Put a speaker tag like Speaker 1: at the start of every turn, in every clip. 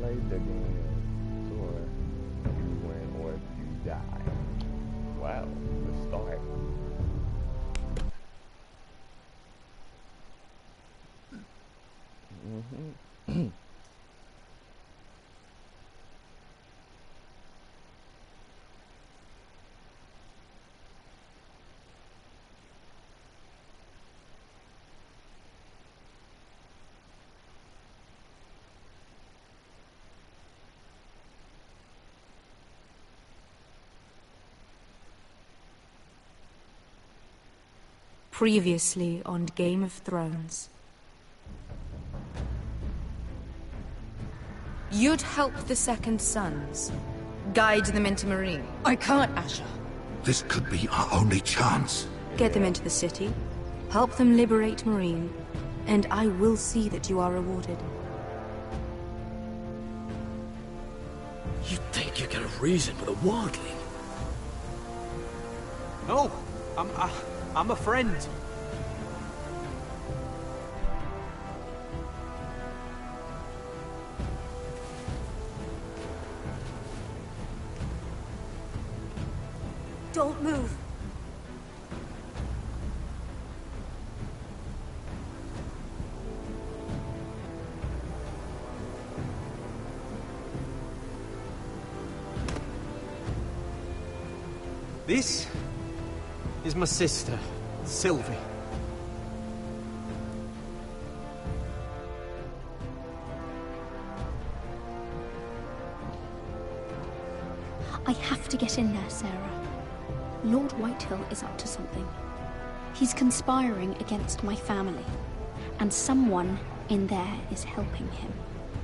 Speaker 1: Play the game or you win or you die. Wow, the start.
Speaker 2: Previously on Game of Thrones. You'd help the Second Sons. Guide them into Meereen.
Speaker 3: I can't, Asher.
Speaker 4: This could be our only chance.
Speaker 2: Get them into the city. Help them liberate Meereen. And I will see that you are rewarded.
Speaker 5: You think you get a reason with a wildling?
Speaker 6: No, I'm a friend.
Speaker 2: Don't move.
Speaker 6: This is my sister, Sylvie.
Speaker 7: I have to get in there, Sarah. Lord Whitehill is up to something. He's conspiring against my family, and someone in there is helping him.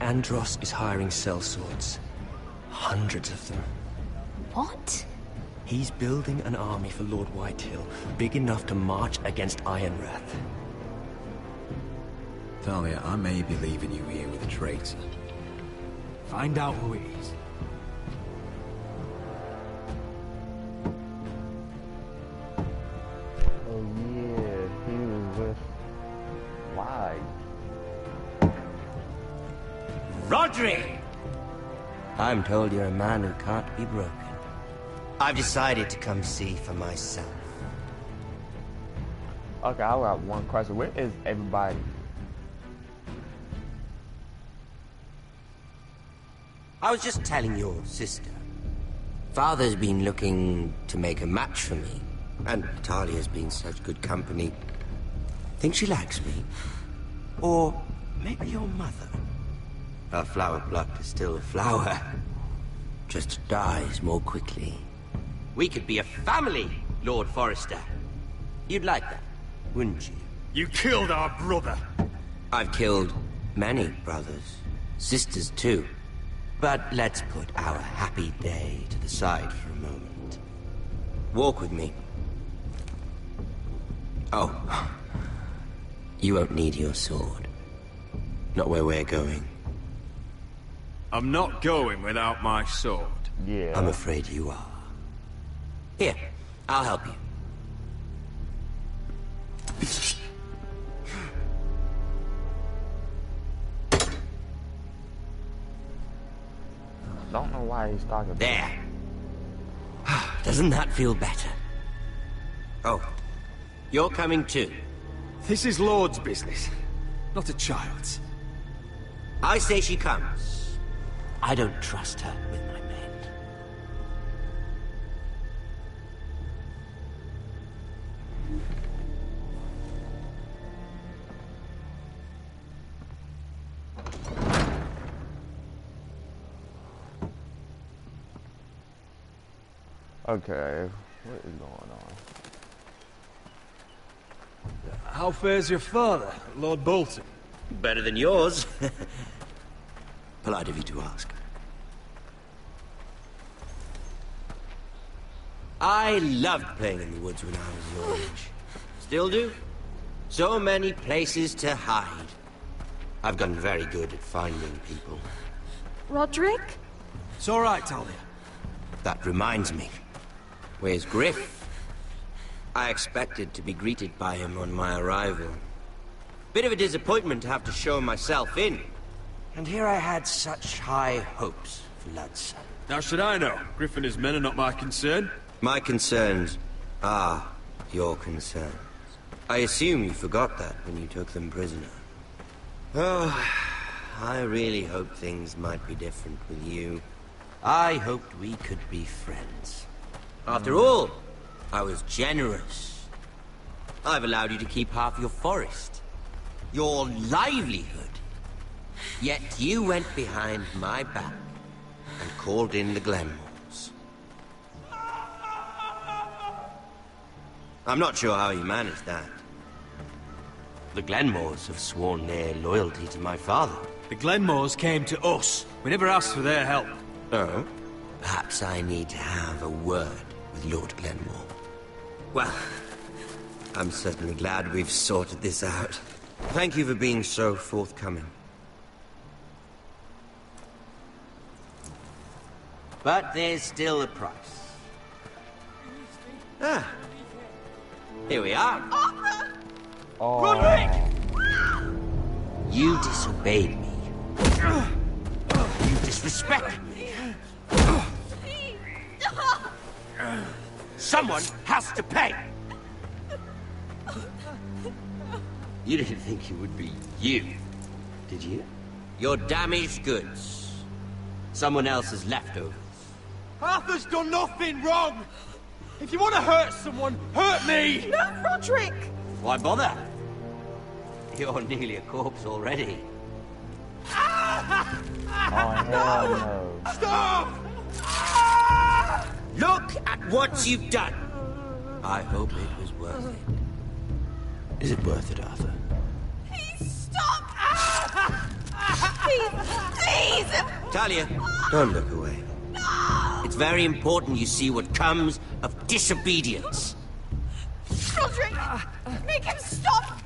Speaker 5: Andros is hiring sellswords. Hundreds of them.
Speaker 7: What?
Speaker 5: He's building an army for Lord Whitehill, big enough to march against Ironrath.
Speaker 8: Talia, I may be leaving you here with a traitor. Find out who it is.
Speaker 1: Oh yeah, he was with why?
Speaker 9: Rodri! I'm told you're a man who can't be broken. I've decided to come see for myself.
Speaker 1: Okay, I got one question. Where is everybody?
Speaker 9: I was just telling your sister. Father's been looking to make a match for me, and Talia's been such good company. Think she likes me? Or maybe your mother? Her flower plucked is still a flower, just dies more quickly. We could be a family, Lord Forrester. You'd like that, wouldn't you?
Speaker 4: You killed our brother.
Speaker 9: I've killed many brothers, sisters too. But let's put our happy day to the side for a moment. Walk with me. Oh, you won't need your sword. Not where we're going.
Speaker 8: I'm not going without my sword.
Speaker 1: Yeah.
Speaker 9: I'm afraid you are. Here, I'll help you.
Speaker 1: Don't know why he's talking about
Speaker 9: There. Doesn't that feel better? Oh, you're coming too.
Speaker 8: This is Lord's business, not a child's.
Speaker 9: I say she comes. I don't trust her with my men.
Speaker 1: Okay, what is going on?
Speaker 8: How fares your father, Lord Bolton?
Speaker 9: Better than yours. Polite of you to ask. I loved playing in the woods when I was your age. Still do. So many places to hide. I've gotten very good at finding people.
Speaker 3: Roderick?
Speaker 6: It's all right, Talia.
Speaker 9: That reminds me. Where's Griff? I expected to be greeted by him on my arrival. Bit of a disappointment to have to show myself in. And here I had such high hopes for Ludson.
Speaker 10: How should I know? Griff and his men are not my concern.
Speaker 9: My concerns are your concerns. I assume you forgot that when you took them prisoner. Oh, I really hoped things might be different with you. I hoped we could be friends. After all, I was generous. I've allowed you to keep half your forest, your livelihood. Yet you went behind my back and called in the Glenmores. I'm not sure how you managed that. The Glenmores have sworn their loyalty to my father.
Speaker 6: The Glenmores came to us. We never asked for their help.
Speaker 9: Oh? Perhaps I need to have a word with Lord Glenmore. Well, I'm certainly glad we've sorted this out. Thank you for being so forthcoming. But there's still a price. Ah. Here we are.
Speaker 1: Oh.
Speaker 9: Roderick! You disobeyed me. You disrespected me. Someone has to pay! You didn't think it would be you, did you? Your damaged goods. Someone else's leftovers.
Speaker 6: Arthur's done nothing wrong! If you want to hurt someone, hurt me!
Speaker 3: No, Roderick!
Speaker 9: Why bother? You're nearly a corpse already.
Speaker 1: Oh, hell no.
Speaker 6: Stop!
Speaker 9: Look at what you've done! I hope it was worth it. Is it worth it, Arthur?
Speaker 3: Please stop! Please!
Speaker 9: Talia, don't look away. It's very important you see what comes of disobedience.
Speaker 3: Roderick! Make him stop!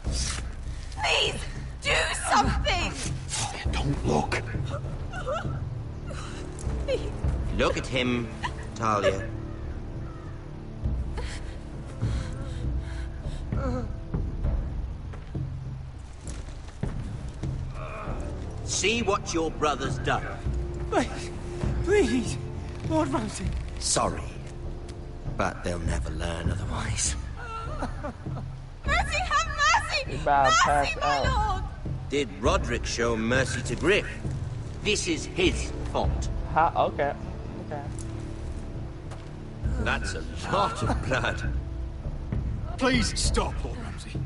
Speaker 3: Please! Do something!
Speaker 4: Don't look.
Speaker 3: Please.
Speaker 9: Look at him, Talia. See what your brother's done.
Speaker 6: Please! Lord Ramsay!
Speaker 9: Sorry, but they'll never learn otherwise.
Speaker 3: Mercy, have mercy!
Speaker 1: He's about to
Speaker 3: Mercy,
Speaker 1: pass
Speaker 3: my
Speaker 1: out.
Speaker 3: lord!
Speaker 9: Did Roderick show mercy to Griff? This is his fault.
Speaker 1: Okay. Okay.
Speaker 9: That's a lot of blood.
Speaker 4: Please stop, Lord Ramsay.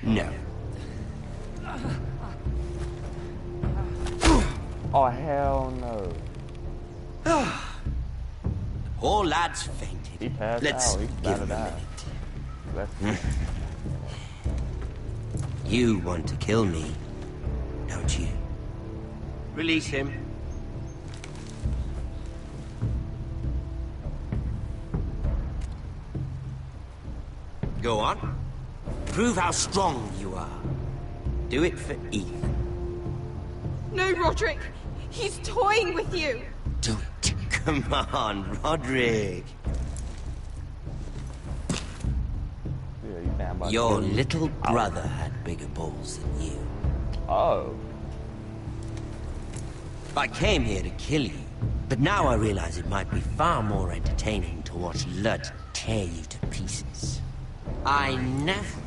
Speaker 9: No.
Speaker 1: Oh, hell no.
Speaker 9: Poor lad's
Speaker 1: He
Speaker 9: fainted.
Speaker 1: passed
Speaker 9: Let's
Speaker 1: out. He's
Speaker 9: give
Speaker 1: about to
Speaker 9: him a
Speaker 1: die.
Speaker 9: minute.
Speaker 1: Let's
Speaker 9: You want to kill me, don't you? Release him. Go on. Prove how strong you are. Do it for Ethan.
Speaker 3: No, Roderick! He's toying with you!
Speaker 9: Do it. Come on, Roderick.
Speaker 1: Yeah, you think I'm about to
Speaker 9: Your
Speaker 1: kill you?
Speaker 9: little brother had bigger balls than you.
Speaker 1: Oh.
Speaker 9: I came here to kill you, but now I realize it might be far more entertaining to watch Lud tear you to pieces. I never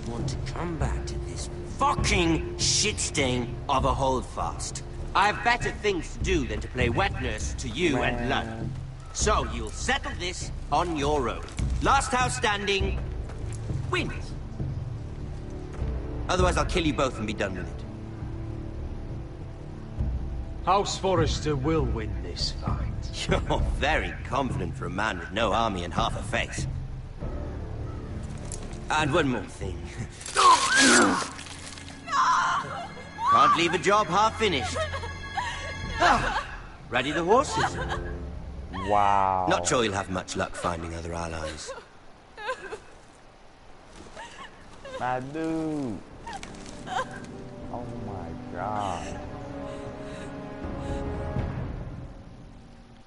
Speaker 9: want to come back to this fucking shit stain of a holdfast. I have better things to do than to play wet nurse to you and Lud. So you'll settle this on your own. Last house standing wins. Otherwise I'll kill you both and be done with it.
Speaker 6: House Forrester will win this fight.
Speaker 9: You're very confident for a man with no army and half a face. And one more thing. Can't leave a job half finished. Ready the horses?
Speaker 1: Wow.
Speaker 9: Not sure you'll have much luck finding other allies.
Speaker 1: My dude. Oh my god.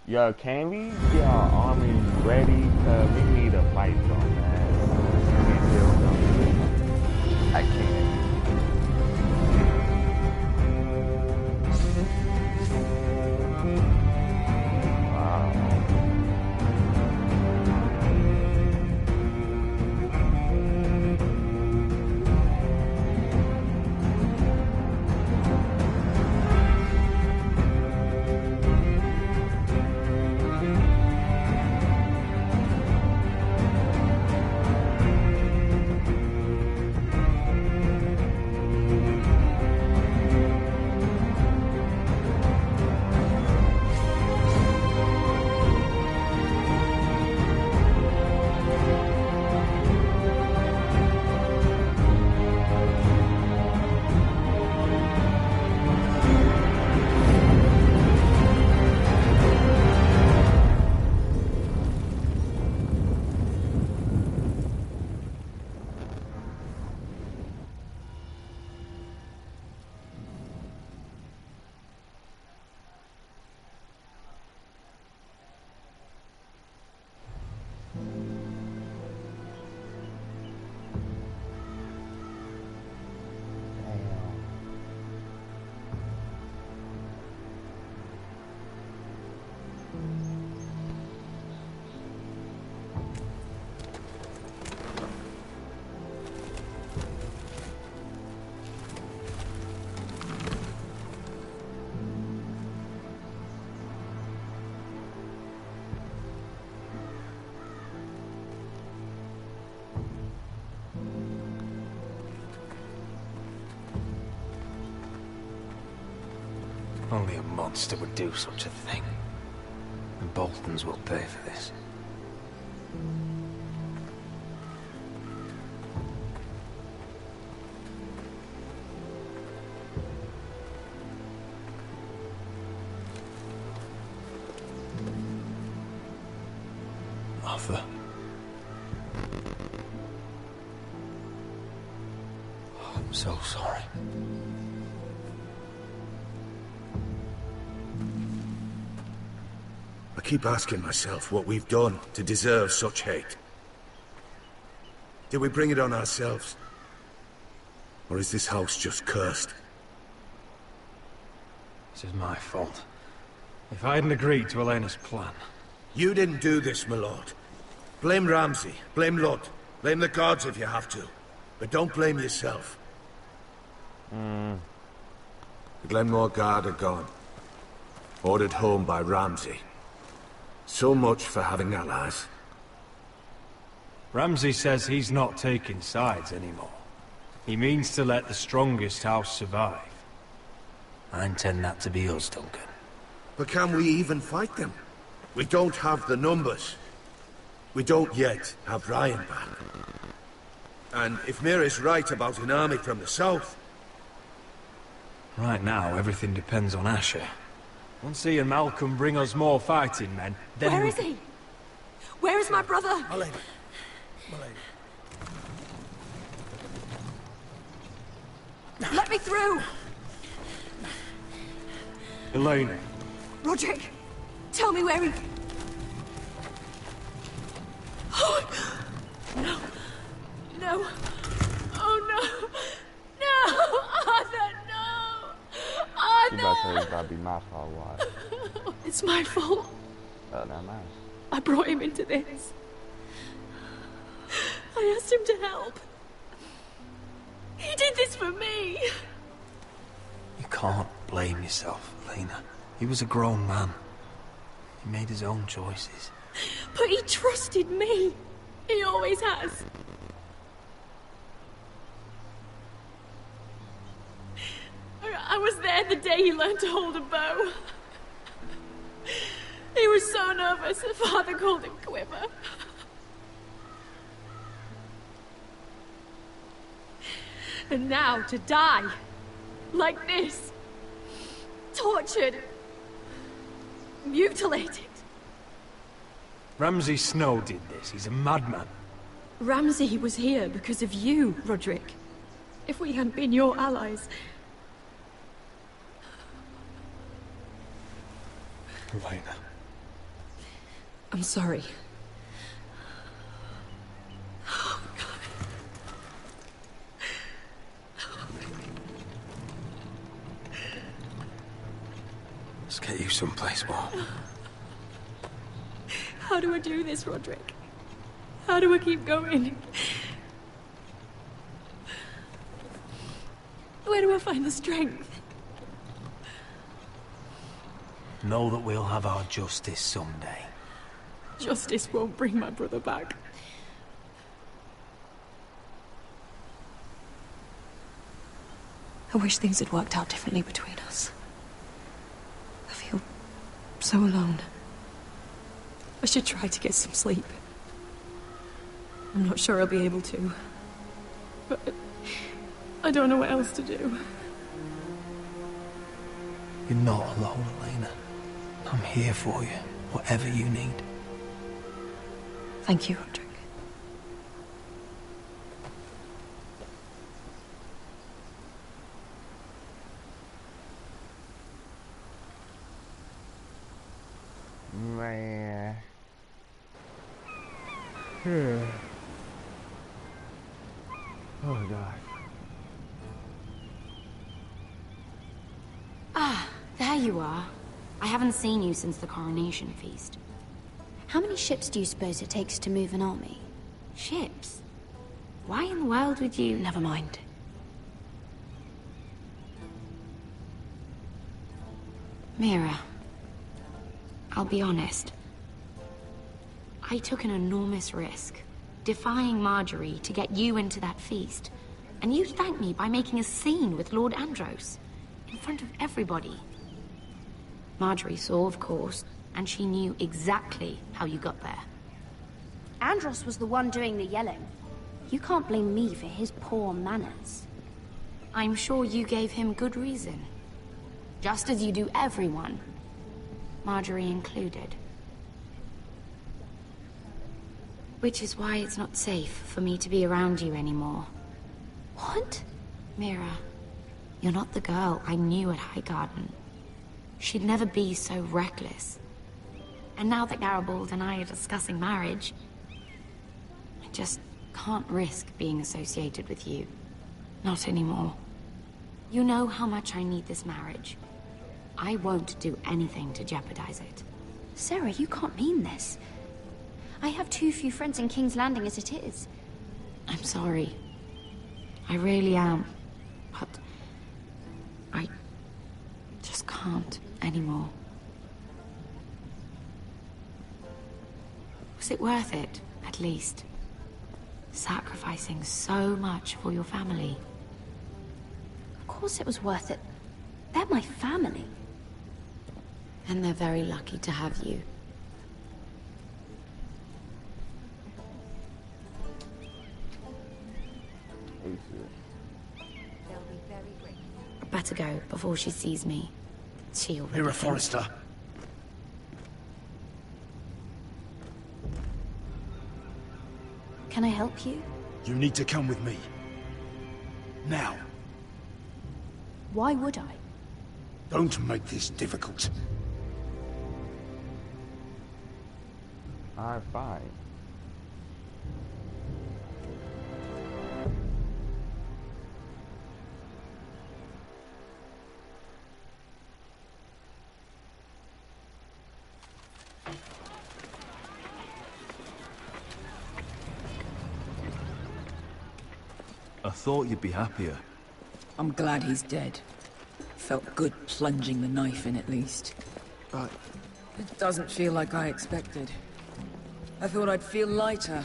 Speaker 1: Yo, can we get our army ready? Cause we need to fight some, man. We need to do something. I can't.
Speaker 11: Only a monster would do such a thing. The Boltons will pay for this. Arthur. Oh, I'm so sorry.
Speaker 12: I keep asking myself what we've done to deserve such hate. Did we bring it on ourselves? Or is this house just cursed?
Speaker 11: This is my fault. If I hadn't agreed to Elena's plan...
Speaker 12: You didn't do this, my lord. Blame Ramsay, blame Ludd, blame the gods if you have to. But don't blame yourself. The Glenmore Guard are gone. Ordered home by Ramsay. So much for having allies.
Speaker 11: Ramsay says he's not taking sides anymore. He means to let the strongest house survive. I intend that to be us, Duncan.
Speaker 12: But can we even fight them? We don't have the numbers. We don't yet have Ryan back. And if Mira's right about an army from the south...
Speaker 11: Right now, everything depends on Asher. Once he and Malcolm bring us more fighting men, then...
Speaker 3: Where is he? Where is my brother?
Speaker 12: My lady. My lady.
Speaker 3: Let me through!
Speaker 11: Elena.
Speaker 3: Roderick, tell me where he... Oh, no. No. Oh, no. No! Arthur, no!
Speaker 1: She about to say
Speaker 3: Arthur!
Speaker 1: it's gotta be my fault, why?
Speaker 3: It's my fault.
Speaker 1: Oh, never mind.
Speaker 3: I brought him into this. I asked him to help. He did this for me.
Speaker 11: You can't blame yourself, Elena. He was a grown man. He made his own choices.
Speaker 3: But he trusted me. He always has. I was there the day he learned to hold a bow. He was so nervous that Father called him Quiver. And now to die. Like this. Tortured. Mutilated.
Speaker 11: Ramsay Snow did this. He's a madman.
Speaker 3: Ramsay was here because of you, Roderick. If we hadn't been your allies...
Speaker 11: Elena.
Speaker 3: I'm sorry.
Speaker 11: Let's get you someplace warm.
Speaker 3: How do I do this, Roderick? How do I keep going? Where do I find the strength?
Speaker 11: Know that we'll have our justice someday.
Speaker 3: Justice won't bring my brother back. I wish things had worked out differently between us. I feel so alone. I should try to get some sleep. I'm not sure I'll be able to. But I don't know what else to do.
Speaker 11: You're not alone, Elena. I'm here for you, whatever you need.
Speaker 3: Thank you, Roderick.
Speaker 1: Man. Oh, God.
Speaker 13: Ah, there you are. I haven't seen you since the coronation feast.
Speaker 7: How many ships do you suppose it takes to move an army?
Speaker 13: Ships? Why in the world would you...
Speaker 3: Never mind.
Speaker 13: Mira, I'll be honest. I took an enormous risk, defying Marjorie to get you into that feast. And you thanked me by making a scene with Lord Andros, in front of everybody. Marjorie saw, of course, and she knew exactly how you got there.
Speaker 7: Andros was the one doing the yelling. You can't blame me for his poor manners.
Speaker 13: I'm sure you gave him good reason. Just as you do everyone. Marjorie included. Which is why it's not safe for me to be around you anymore.
Speaker 7: What?
Speaker 13: Mira, you're not the girl I knew at Highgarden. She'd never be so reckless. And now that Garibald and I are discussing marriage, I just can't risk being associated with you. Not anymore. You know how much I need this marriage. I won't do anything to jeopardize it.
Speaker 7: Sarah, you can't mean this. I have too few friends in King's Landing as it is.
Speaker 13: I'm sorry. I really am. But I just can't anymore. Was it worth it, at least? Sacrificing so much for your family.
Speaker 7: Of course it was worth it. They're my family.
Speaker 13: And they're very lucky to have you. I'd better go before she sees me. She already
Speaker 4: Mira
Speaker 13: thinks-
Speaker 4: Forrester.
Speaker 7: Can I help you?
Speaker 4: You need to come with me. Now.
Speaker 7: Why would I?
Speaker 4: Don't make this difficult.
Speaker 1: I'm fine.
Speaker 11: I thought you'd be happier.
Speaker 14: I'm glad he's dead. Felt good plunging the knife in at least.
Speaker 11: But
Speaker 14: it doesn't feel like I expected. I thought I'd feel lighter.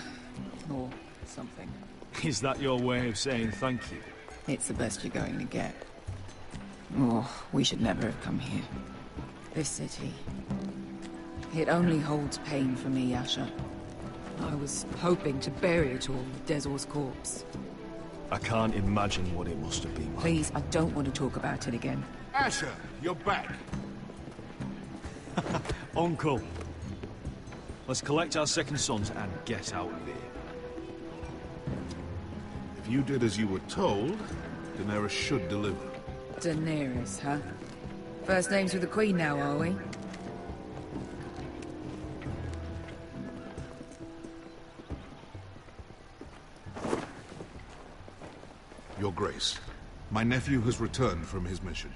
Speaker 14: Or something.
Speaker 11: Is that your way of saying thank you?
Speaker 14: It's the best you're going to get. Oh, we should never have come here. This city. It only holds pain for me, Asher. I was hoping to bury it all with Dezor's corpse.
Speaker 11: I can't imagine what it must have been like.
Speaker 14: Please, I don't want to talk about it again.
Speaker 12: Asher, you're back.
Speaker 11: Uncle. Let's collect our second sons and get out of here.
Speaker 15: If you did as you were told, Daenerys should deliver.
Speaker 14: Daenerys, huh? First names with the Queen now, are we?
Speaker 15: Your Grace, my nephew has returned from his mission.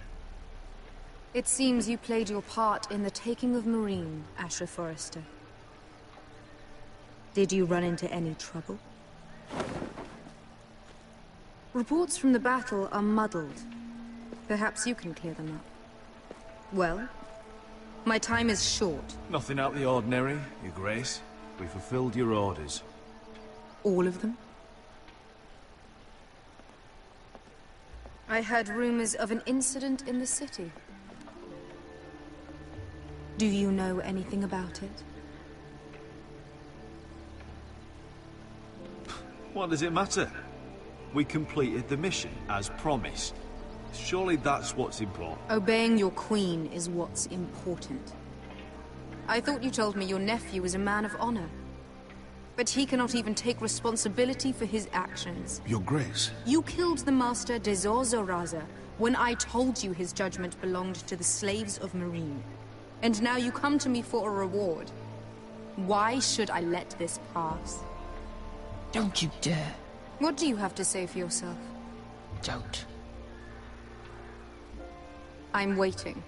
Speaker 2: It seems you played your part in the taking of Meereen, Asher Forrester. Did you run into any trouble? Reports from the battle are muddled. Perhaps you can clear them up. Well, my time is short.
Speaker 11: Nothing out of the ordinary, Your Grace. We fulfilled your orders.
Speaker 2: All of them? I heard rumors of an incident in the city. Do you know anything about it?
Speaker 11: What does it matter? We completed the mission, as promised. Surely that's what's important.
Speaker 2: Obeying your queen is what's important. I thought you told me your nephew was a man of honor. But he cannot even take responsibility for his actions.
Speaker 15: Your Grace.
Speaker 2: You killed the master Dezor Zoraza when I told you his judgment belonged to the slaves of Meereen. And now you come to me for a reward. Why should I let this pass?
Speaker 14: Don't you dare.
Speaker 2: What do you have to say for yourself?
Speaker 14: Don't.
Speaker 2: I'm waiting.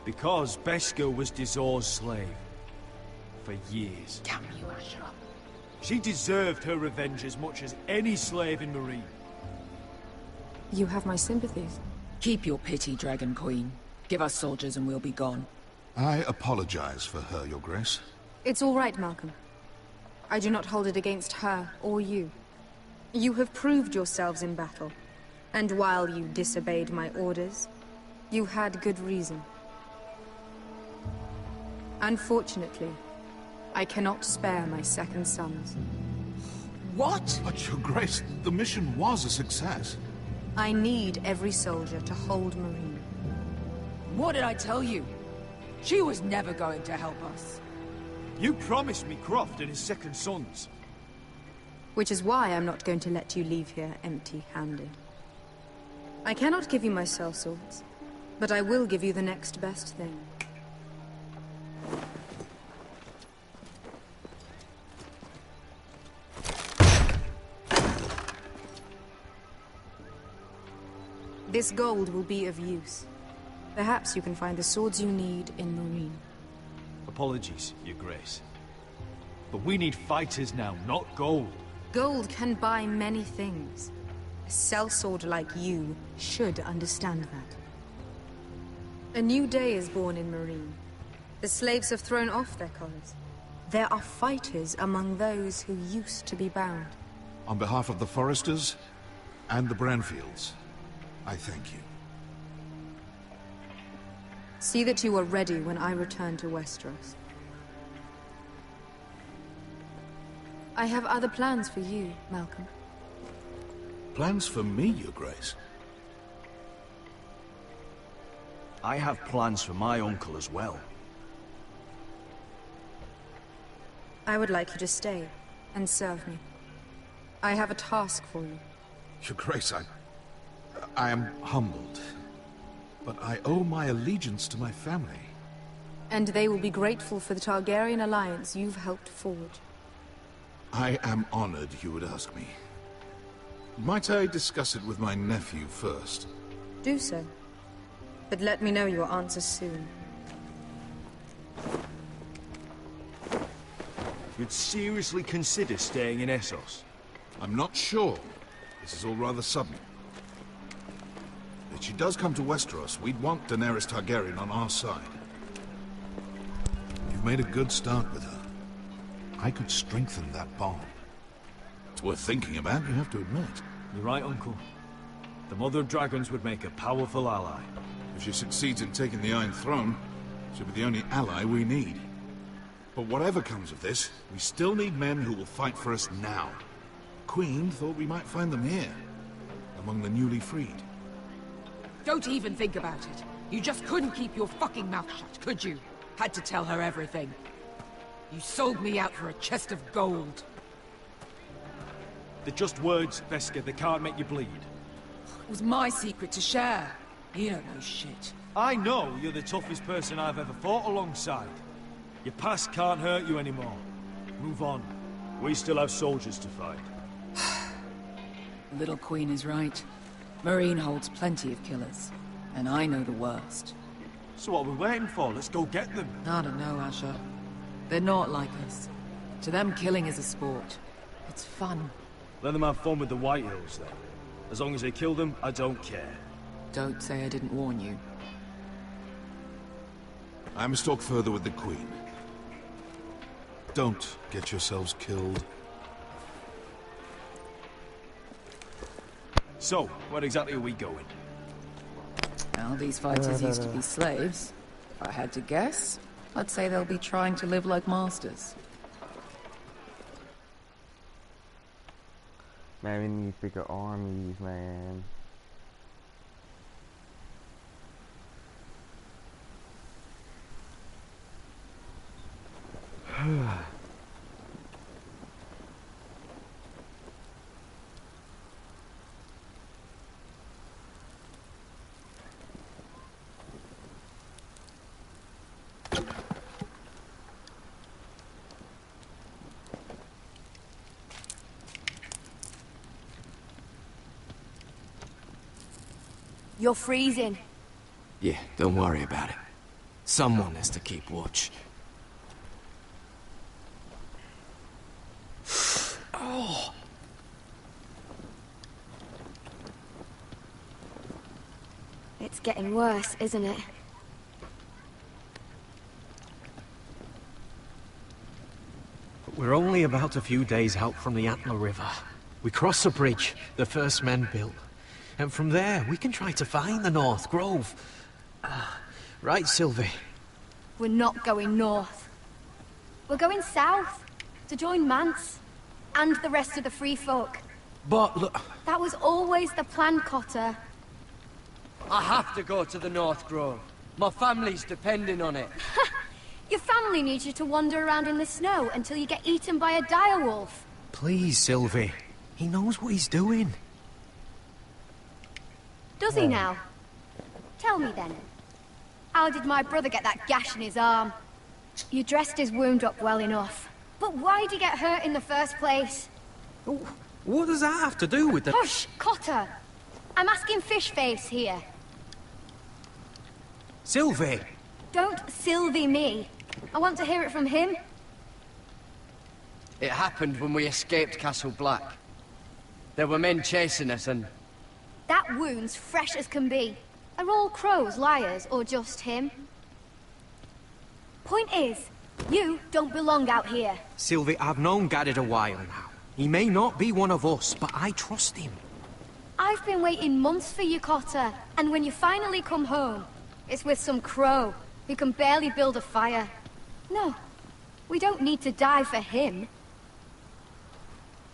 Speaker 11: Because Beskha was Dezor's slave. For years.
Speaker 14: Damn you, Asher.
Speaker 11: She deserved her revenge as much as any slave in Meereen.
Speaker 2: You have my sympathies.
Speaker 14: Keep your pity, Dragon Queen. Give us soldiers and we'll be gone.
Speaker 15: I apologize for her, Your Grace.
Speaker 2: It's all right, Malcolm. I do not hold it against her or you. You have proved yourselves in battle. And while you disobeyed my orders, you had good reason. Unfortunately, I cannot spare my second sons.
Speaker 14: What?
Speaker 15: But Your Grace, the mission was a success.
Speaker 2: I need every soldier to hold Marine.
Speaker 14: What did I tell you? She was never going to help us.
Speaker 6: You promised me Croft and his second sons.
Speaker 2: Which is why I'm not going to let you leave here empty-handed. I cannot give you my sellswords, but I will give you the next best thing. This gold will be of use. Perhaps you can find the swords you need in Marine.
Speaker 6: Apologies, Your Grace. But we need fighters now, not gold.
Speaker 2: Gold can buy many things. A sellsword like you should understand that. A new day is born in Marine. The slaves have thrown off their collars. There are fighters among those who used to be bound.
Speaker 15: On behalf of the Foresters and the Branfields, I thank you.
Speaker 2: See that you are ready when I return to Westeros. I have other plans for you, Malcolm.
Speaker 15: Plans for me, Your Grace?
Speaker 6: I have plans for my uncle as well.
Speaker 2: I would like you to stay and serve me. I have a task for you.
Speaker 15: Your Grace, I am humbled, but I owe my allegiance to my family.
Speaker 2: And they will be grateful for the Targaryen alliance you've helped forge.
Speaker 15: I am honored you would ask me. Might I discuss it with my nephew first?
Speaker 2: Do so. But let me know your answer soon.
Speaker 6: You'd seriously consider staying in Essos?
Speaker 15: I'm not sure. This is all rather sudden. If she does come to Westeros, we'd want Daenerys Targaryen on our side. You've made a good start with her. I could strengthen that bond. It's worth thinking about, you have to admit.
Speaker 6: You're right, Uncle. The Mother of Dragons would make a powerful ally.
Speaker 15: If she succeeds in taking the Iron Throne, she'll be the only ally we need. But whatever comes of this, we still need men who will fight for us now. Queen thought we might find them here, among the newly freed.
Speaker 14: Don't even think about it. You just couldn't keep your fucking mouth shut, could you? Had to tell her everything. You sold me out for a chest of gold.
Speaker 6: They're just words, Veska. They can't make you bleed.
Speaker 14: It was my secret to share. You don't know shit.
Speaker 6: I know you're the toughest person I've ever fought alongside. Your past can't hurt you anymore. Move on. We still have soldiers to fight.
Speaker 14: Little Queen is right. Marine holds plenty of killers. And I know the worst.
Speaker 6: So what are we waiting for? Let's go get them.
Speaker 14: I don't know, Asher. They're not like us. To them, killing is a sport. It's fun.
Speaker 6: Let them have fun with the White Hills, then. As long as they kill them, I don't care.
Speaker 14: Don't say I didn't warn you.
Speaker 15: I must talk further with the Queen. Don't get yourselves killed.
Speaker 6: So, where exactly are we going?
Speaker 14: Well, these fighters used to be slaves. If I had to guess, I'd say they'll be trying to live like masters.
Speaker 1: Man, we need bigger armies, man.
Speaker 16: You're freezing.
Speaker 5: Yeah, don't worry about it. Someone has to keep watch.
Speaker 16: Oh. It's getting worse, isn't it?
Speaker 5: We're only about a few days out from the Antler River. We cross a bridge the first men built. And from there, we can try to find the North Grove. Right, Sylvie?
Speaker 16: We're not going north. We're going south, to join Mance, and the rest of the Free Folk.
Speaker 17: But look...
Speaker 16: That was always the plan, Cotter.
Speaker 17: I have to go to the North Grove. My family's depending on it.
Speaker 16: Your family needs you to wander around in the snow until you get eaten by a direwolf.
Speaker 5: Please, Sylvie. He knows what he's doing.
Speaker 16: Does he now? Tell me then. How did my brother get that gash in his arm? You dressed his wound up well enough. But why'd he get hurt in the first place?
Speaker 5: What does that have to do with the...
Speaker 16: Hush, Cotter! I'm asking Fishface here.
Speaker 5: Sylvie!
Speaker 16: Don't Sylvie me. I want to hear it from him.
Speaker 17: It happened when we escaped Castle Black. There were men chasing us and...
Speaker 16: That wound's fresh as can be. Are all crows liars, or just him? Point is, you don't belong out here.
Speaker 5: Sylvie, I've known Garrett a while now. He may not be one of us, but I trust him.
Speaker 16: I've been waiting months for you, Cotter, and when you finally come home, it's with some crow who can barely build a fire. No, we don't need to die for him.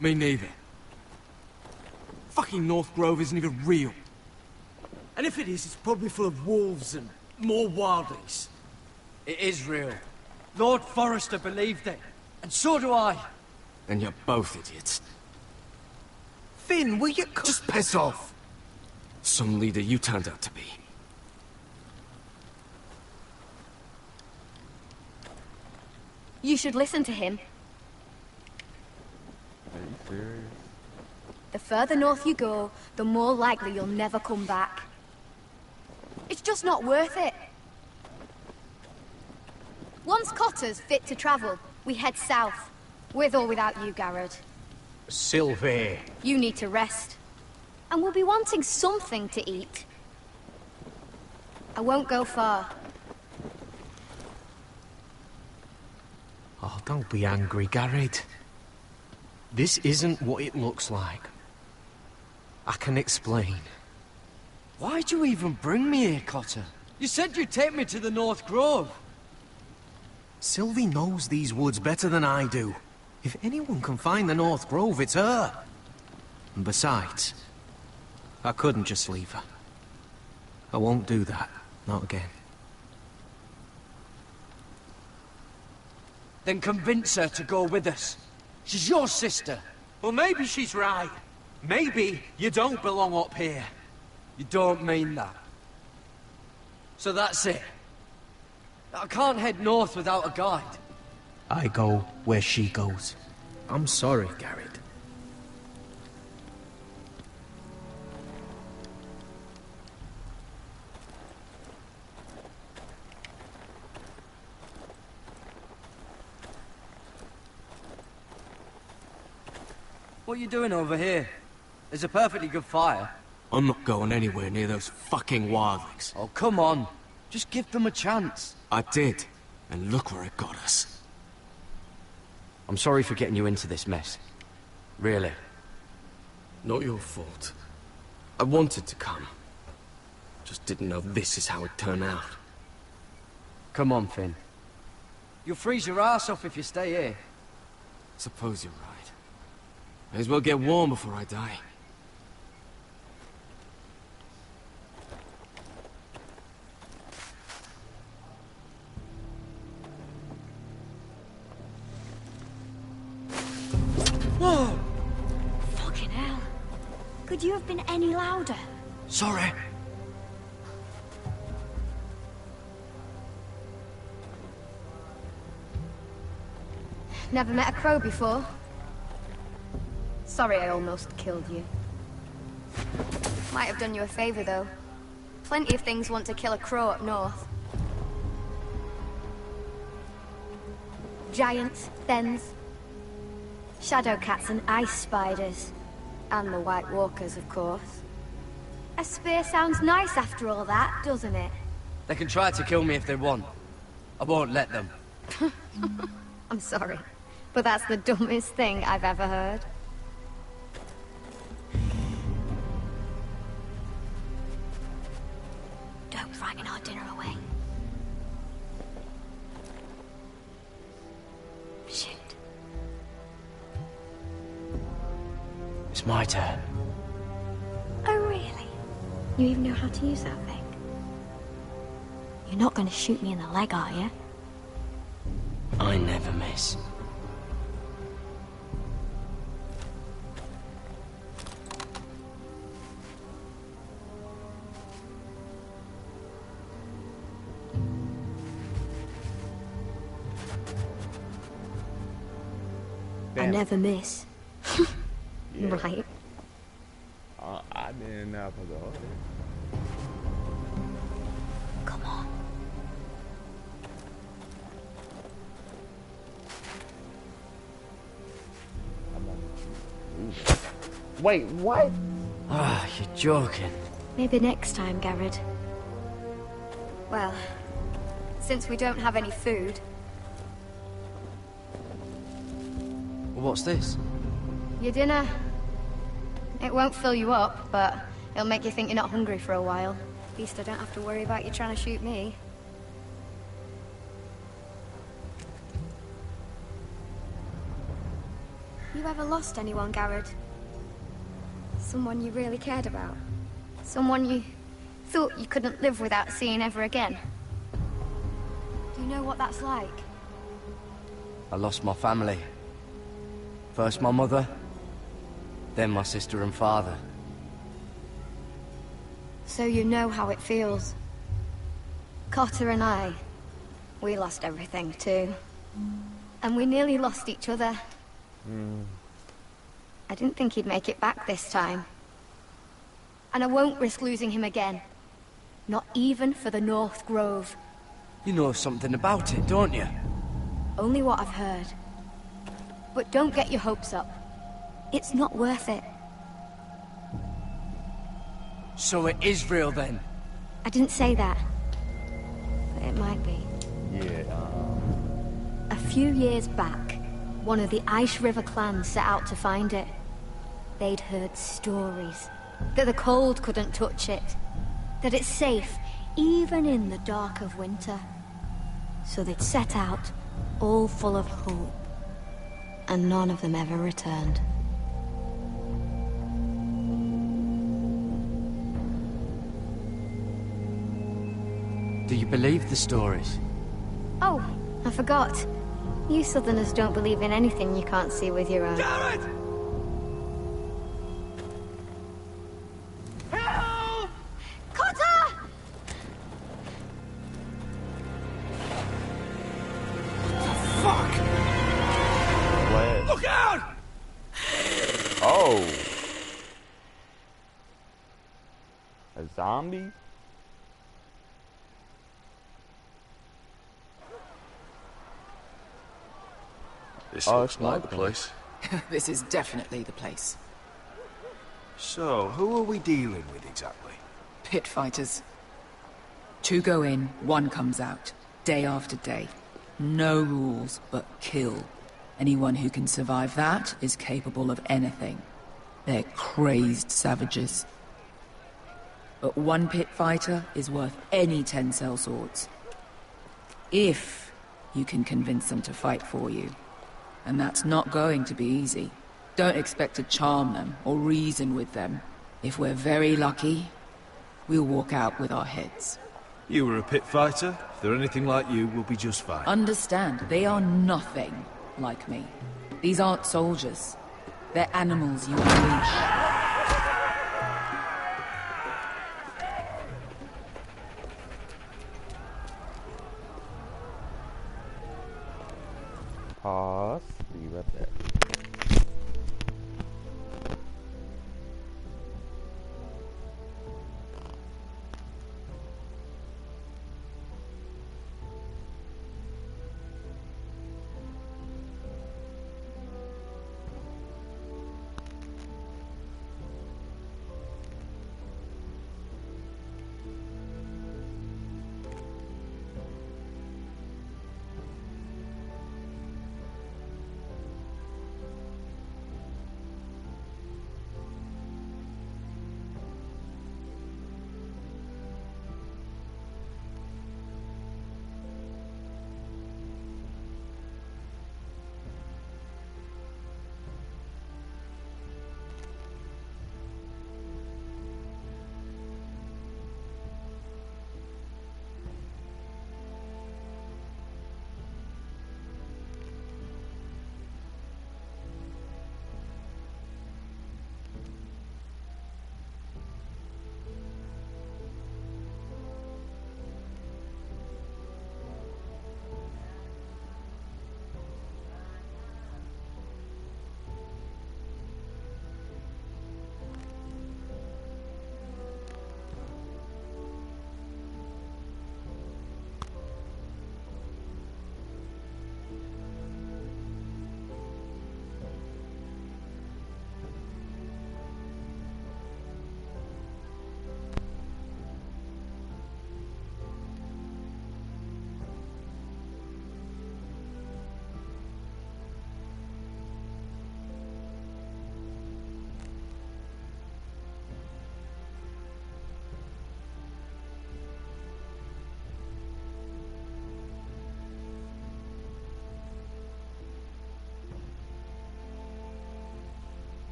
Speaker 11: Me neither. Fucking North Grove isn't even real. And if it is, it's probably full of wolves and more wildlings.
Speaker 17: It is real. Lord Forrester believed it, and so do I.
Speaker 11: And you're both idiots.
Speaker 5: Finn, will you...
Speaker 11: Just piss off! Some leader you turned out to be.
Speaker 16: You should listen to him.
Speaker 1: Are you serious?
Speaker 16: The further north you go, the more likely you'll never come back. It's just not worth it. Once Cotter's fit to travel, we head south. With or without you, Garrett.
Speaker 5: Sylvie.
Speaker 16: You need to rest. And we'll be wanting something to eat. I won't go far.
Speaker 5: Oh, don't be angry, Garrett. This isn't what it looks like. I can explain.
Speaker 17: Why'd you even bring me here, Cotter? You said you'd take me to the North Grove.
Speaker 5: Sylvie knows these woods better than I do. If anyone can find the North Grove, it's her. And besides, I couldn't just leave her. I won't do that. Not again.
Speaker 17: Then convince her to go with us. She's your sister.
Speaker 5: Well, maybe she's right. Maybe you don't belong up here.
Speaker 17: You don't mean that. So that's it. I can't head north without a guide.
Speaker 5: I go where she goes. I'm sorry, Garrett.
Speaker 17: What are you doing over here? There's a perfectly good fire.
Speaker 11: I'm not going anywhere near those fucking wildlings.
Speaker 17: Oh, come on. Just give them a chance.
Speaker 11: I did, and look where it got us.
Speaker 17: I'm sorry for getting you into this mess. Really.
Speaker 11: Not your fault. I wanted to come. Just didn't know this is how it'd turn out.
Speaker 17: Come on, Finn. You'll freeze your ass off if you stay here.
Speaker 11: Suppose you're right. May as well get warm before I die.
Speaker 16: Whoa! Fucking hell. Could you have been any louder?
Speaker 17: Sorry.
Speaker 16: Never met a crow before. Sorry I almost killed you. Might have done you a favor, though. Plenty of things want to kill a crow up north. Giants, thens, shadow cats and ice spiders. And the White Walkers, of course. A spear sounds nice after all that, doesn't it?
Speaker 17: They can try to kill me if they want. I won't let them.
Speaker 16: I'm sorry, but that's the dumbest thing I've ever heard. Don't frighten our dinner away.
Speaker 17: It's my turn.
Speaker 7: Oh, really? You even know how to use that thing? You're not going to shoot me in the leg, are you?
Speaker 17: I never miss.
Speaker 7: I never miss.
Speaker 1: Yeah.
Speaker 7: Right.
Speaker 1: I didn't know for the other.
Speaker 7: Come on.
Speaker 1: Wait, what?
Speaker 17: Ah, you're joking.
Speaker 7: Maybe next time, Garrett.
Speaker 16: Well, since we don't have any food,
Speaker 17: What's this?
Speaker 16: your dinner... It won't fill you up, but it'll make you think you're not hungry for a while. At least I don't have to worry about you trying to shoot me. You ever lost anyone, Garrett? Someone you really cared about? Someone you thought you couldn't live without seeing ever again? Do you know what that's like?
Speaker 17: I lost my family. First my mother, then my sister and father.
Speaker 16: So you know how it feels. Cotter and I, we lost everything too. And we nearly lost each other. I didn't think he'd make it back this time. And I won't risk losing him again. Not even for the North Grove.
Speaker 17: You know something about it, don't you?
Speaker 16: Only what I've heard. But don't get your hopes up. It's not worth it.
Speaker 17: So it is real then?
Speaker 16: I didn't say that. But it might be.
Speaker 1: Yeah,
Speaker 16: A few years back, one of the Ice River clans set out to find it. They'd heard stories. That the cold couldn't touch it. That it's safe, even in the dark of winter. So they'd set out, all full of hope. And none of them ever returned.
Speaker 17: Do you believe the stories?
Speaker 16: Oh, I forgot. You Southerners don't believe in anything you can't see with your own.
Speaker 17: Garrett!
Speaker 16: Help! Cotter!
Speaker 15: Fuck!
Speaker 1: what?
Speaker 15: Look out!
Speaker 1: Oh. A zombie?
Speaker 10: This
Speaker 1: Oh,
Speaker 10: looks
Speaker 1: it's
Speaker 10: like the
Speaker 1: nothing.
Speaker 10: place.
Speaker 14: This is definitely the place.
Speaker 15: So, who are we dealing with exactly?
Speaker 14: Pit fighters. 2 go in, 1 comes out. Day after day. No rules, but kill. Anyone who can survive that is capable of anything. They're crazed savages. But 1 pit fighter is worth any 10 sellswords. If you can convince them to fight for you. And that's not going to be easy. Don't expect to charm them or reason with them. If we're very lucky, we'll walk out with our heads.
Speaker 6: You were a pit fighter. If they're anything like you, we'll be just fine.
Speaker 14: Understand, they are nothing like me. These aren't soldiers. They're animals you unleash.
Speaker 1: Pause. Be right back.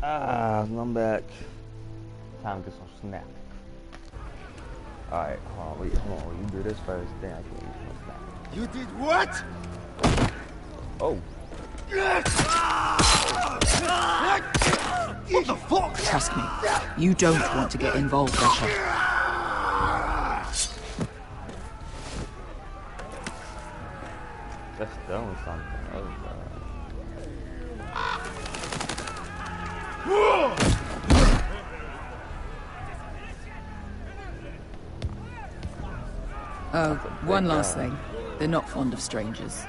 Speaker 1: I'm back. Time to get some snack. Alright, hold on. You do this first, then I can eat some snack.
Speaker 12: You did what?
Speaker 1: Oh.
Speaker 14: What the fuck? Trust me, you don't want to get involved, Asher.
Speaker 1: That's doing something.
Speaker 14: Oh, one last thing. They're not fond of strangers.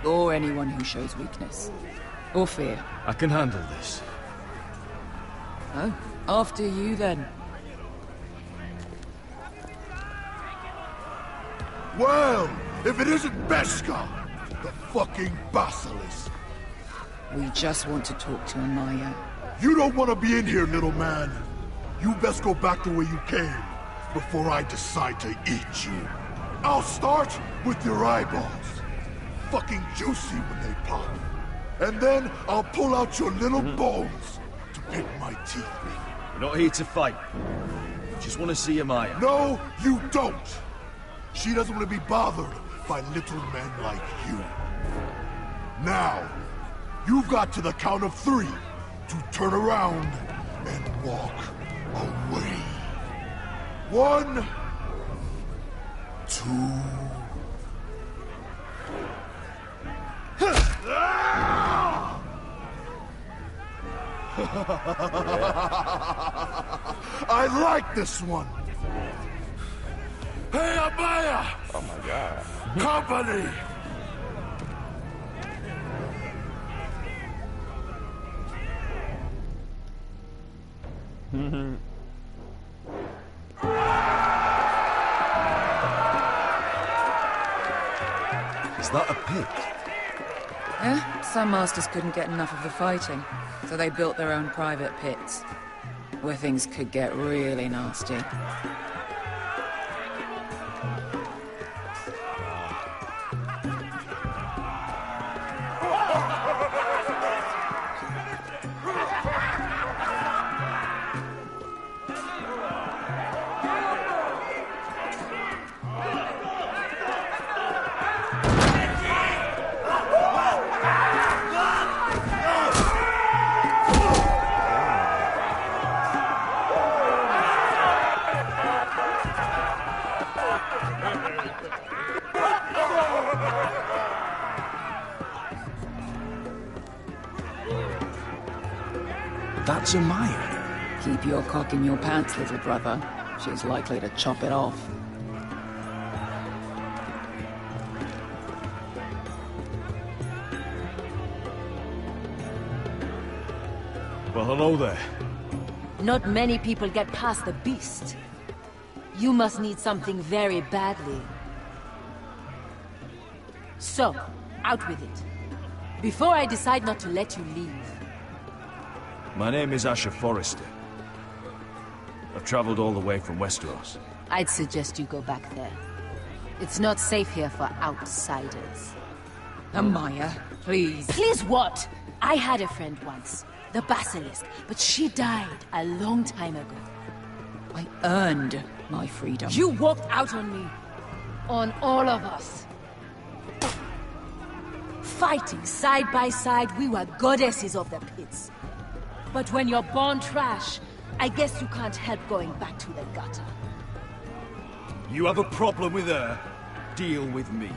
Speaker 14: Or anyone who shows weakness. Or fear.
Speaker 6: I can handle this.
Speaker 14: Oh, after you then.
Speaker 12: Well, if it isn't Beskha, the fucking basilisk.
Speaker 14: We just want to talk to Amaya.
Speaker 12: You don't want to be in here, little man. You best go back the way you came, before I decide to eat you. I'll start with your eyeballs. Fucking juicy when they pop. And then I'll pull out your little bones to pick my teeth with.
Speaker 6: We're not here to fight. We just want to see Amaya.
Speaker 12: No, you don't. She doesn't want to be bothered by little men like you. Now, you've got to the count of 3 to turn around and walk away. 1, 2... I like this one. Hey, Amaya!
Speaker 1: Oh my god.
Speaker 12: Company!
Speaker 6: Is that a pit?
Speaker 14: Yeah, some masters couldn't get enough of the fighting, so they built their own private pits, where things could get really nasty.
Speaker 4: That's Amaya.
Speaker 14: Keep your cock in your pants, little brother. She's likely to chop it off.
Speaker 6: Well, hello there.
Speaker 18: Not many people get past the beast. You must need something very badly. So, out with it. Before I decide not to let you leave.
Speaker 6: My name is Asher Forrester. I've traveled all the way from Westeros.
Speaker 18: I'd suggest you go back there. It's not safe here for outsiders.
Speaker 14: Amaya, please.
Speaker 18: Please what? I had a friend once, the Basilisk, but she died a long time ago.
Speaker 14: I earned my freedom.
Speaker 18: You walked out on me. On all of us. Fighting side by side, we were goddesses of the pits. But when you're born trash, I guess you can't help going back to the gutter.
Speaker 6: You have a problem with her? Deal with me.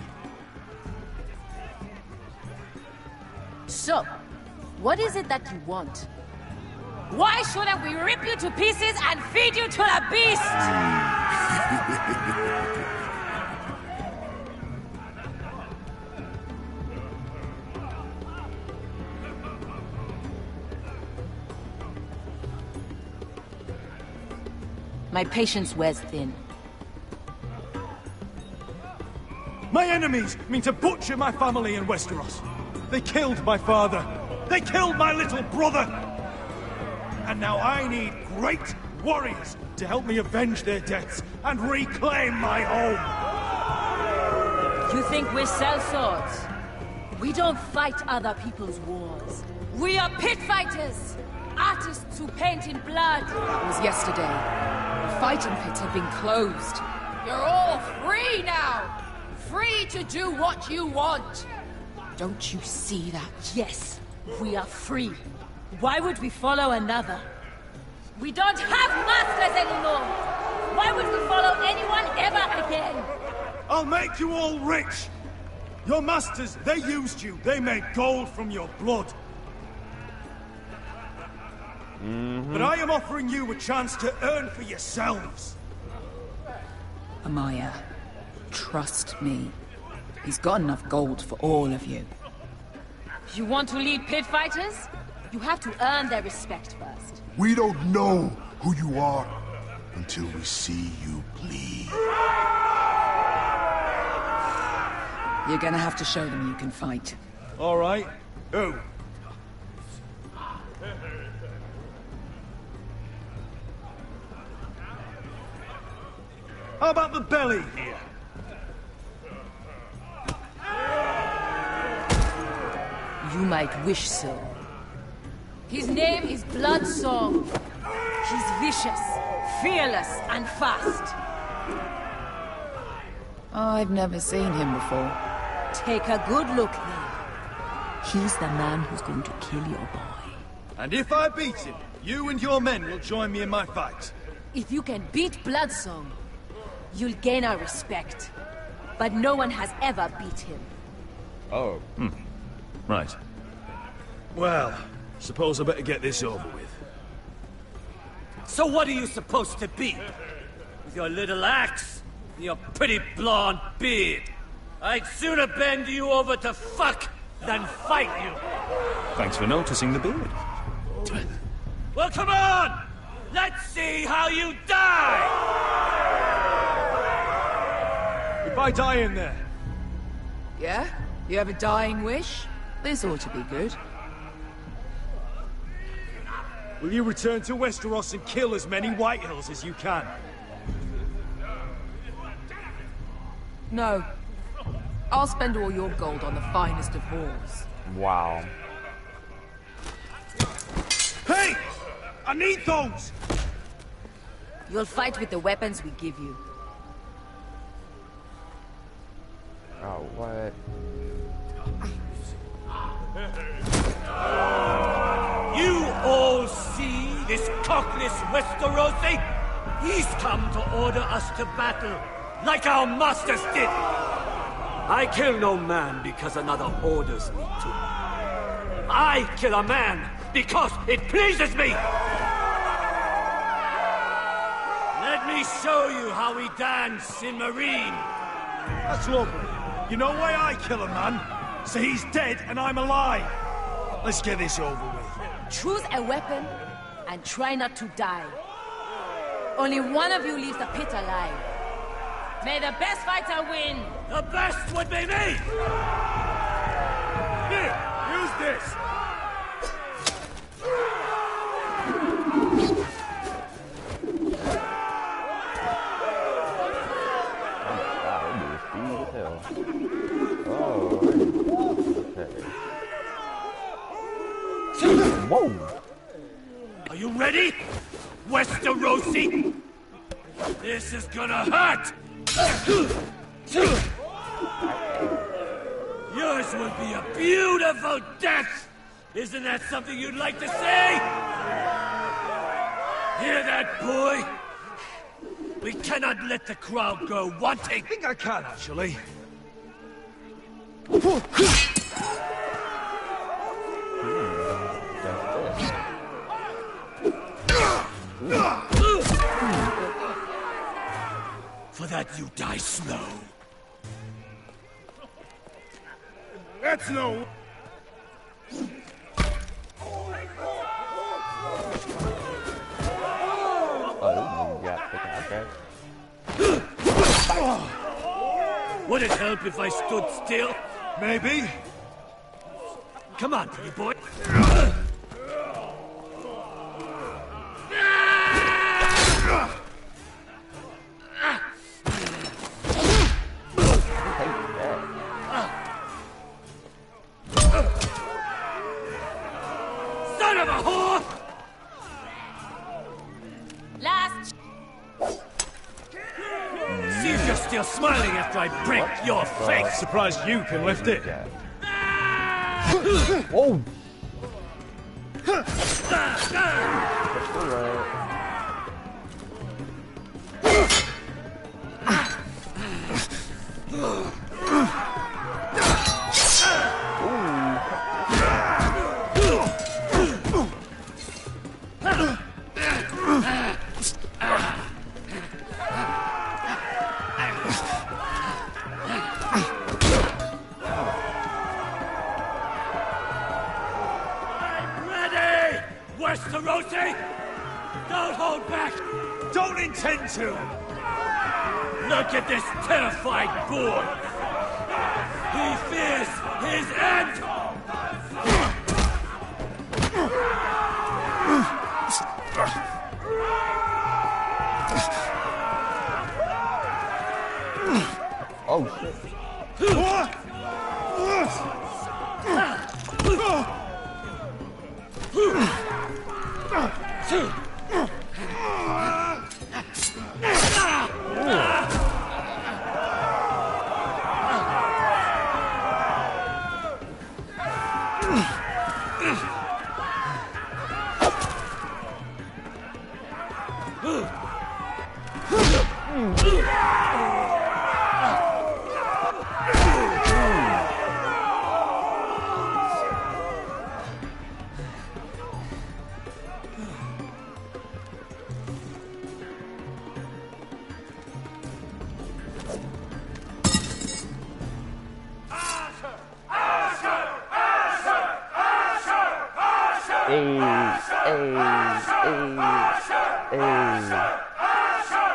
Speaker 18: So, what is it that you want? Why shouldn't we rip you to pieces and feed you to the beast? My patience wears thin.
Speaker 6: My enemies mean to butcher my family in Westeros. They killed my father. They killed my little brother. And now I need great warriors to help me avenge their deaths and reclaim my home.
Speaker 18: You think we sell swords? We don't fight other people's wars. We are pit fighters! Artists who paint in blood!
Speaker 14: That was yesterday. The fighting pits have been closed.
Speaker 19: You're all free now! Free to do what you want!
Speaker 14: Don't you see that?
Speaker 18: Yes, we are free. Why would we follow another? We don't have masters anymore! Why would we follow anyone ever again?
Speaker 6: I'll make you all rich! Your masters, they used you. They made gold from your blood. But I am offering you a chance to earn for yourselves.
Speaker 14: Amaya, trust me. He's got enough gold for all of you.
Speaker 18: You want to lead pit fighters? You have to earn their respect first.
Speaker 20: We don't know who you are until we see you bleed.
Speaker 14: You're gonna have to show them you can fight.
Speaker 6: All right. Who? How about the belly here?
Speaker 18: You might wish so. His name is Bloodsong. He's vicious, fearless, and fast.
Speaker 14: I've never seen him before.
Speaker 18: Take a good look then.
Speaker 14: He's the man who's going to kill your boy.
Speaker 6: And if I beat him, you and your men will join me in my fight.
Speaker 18: If you can beat Bloodsong, you'll gain our respect. But no one has ever beat him.
Speaker 1: Oh.
Speaker 6: Right. Well, suppose I better get this over with.
Speaker 17: So what are you supposed to be? With your little axe and your pretty blonde beard? I'd sooner bend you over to fuck than fight you.
Speaker 6: Thanks for noticing the beard.
Speaker 17: Well, come on! Let's see how you die!
Speaker 6: If I die in there.
Speaker 14: Yeah? You have a dying wish? This ought to be good.
Speaker 6: Will you return to Westeros and kill as many Whitehills as you can?
Speaker 14: No. I'll spend all your gold on the finest of halls.
Speaker 1: Wow.
Speaker 6: Hey! I need those!
Speaker 18: You'll fight with the weapons we give you.
Speaker 1: Oh, what?
Speaker 17: You all see this cockless Westerosi? He's come to order us to battle, like our masters did. I kill no man because another orders me to. I kill a man because it pleases me! Let me show you how we dance in Marine.
Speaker 6: That's lovely. You know why I kill a man? So he's dead and I'm alive. Let's get this over with.
Speaker 18: Choose a weapon and try not to die. Only one of you leaves the pit alive. May the best fighter win!
Speaker 17: The best would be me!
Speaker 6: Here, use this!
Speaker 1: Whoa!
Speaker 17: Are you ready, Westerosi? This is gonna hurt! Yours will be a beautiful death! Isn't that something you'd like to say? Hear that, boy? We cannot let the crowd go wanting!
Speaker 6: I think I can, actually.
Speaker 17: For that you die slow.
Speaker 6: That's no...
Speaker 17: Would it help if I stood still?
Speaker 6: Maybe.
Speaker 17: Come on, pretty boy. You're still smiling after I break your face!
Speaker 6: Surprised you can lift it.
Speaker 1: Whoa!
Speaker 17: Westerosi! Don't hold back!
Speaker 6: Don't intend to!
Speaker 17: Look at this terrified boy! He fears his end!
Speaker 1: Oh shit.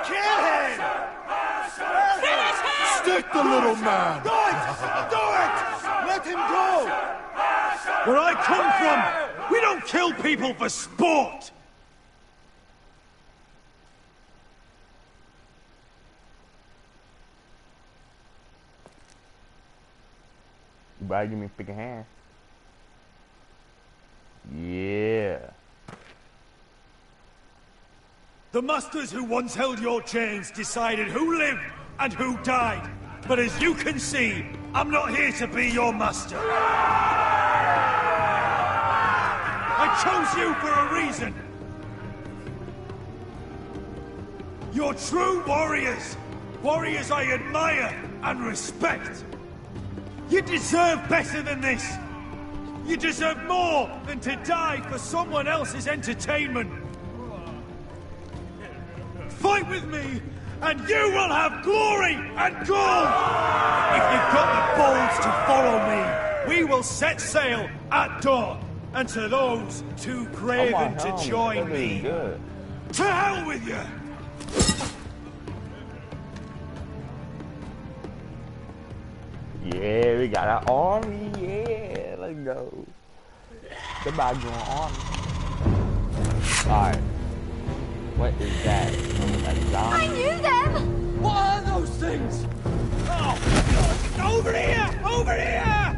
Speaker 6: Kill him!
Speaker 20: Stick the little man!
Speaker 6: Do it! Do it! Let him go! Where I come from, we don't kill people for sport!
Speaker 1: You better give me a big hand. Yeah.
Speaker 6: The masters who once held your chains decided who lived and who died. But as you can see, I'm not here to be your master. I chose you for a reason. You're true warriors. Warriors I admire and respect. You deserve better than this. You deserve more than to die for someone else's entertainment. Fight with me, and you will have glory and gold! If you've got the balls to follow me, we will set sail at dawn. And to those too craven to join me, to hell with you!
Speaker 1: Yeah, we got an army, yeah, let's go. Goodbye, going army. Alright. What is that?
Speaker 16: I knew them!
Speaker 17: What are those things?
Speaker 6: Oh, over here! Over here!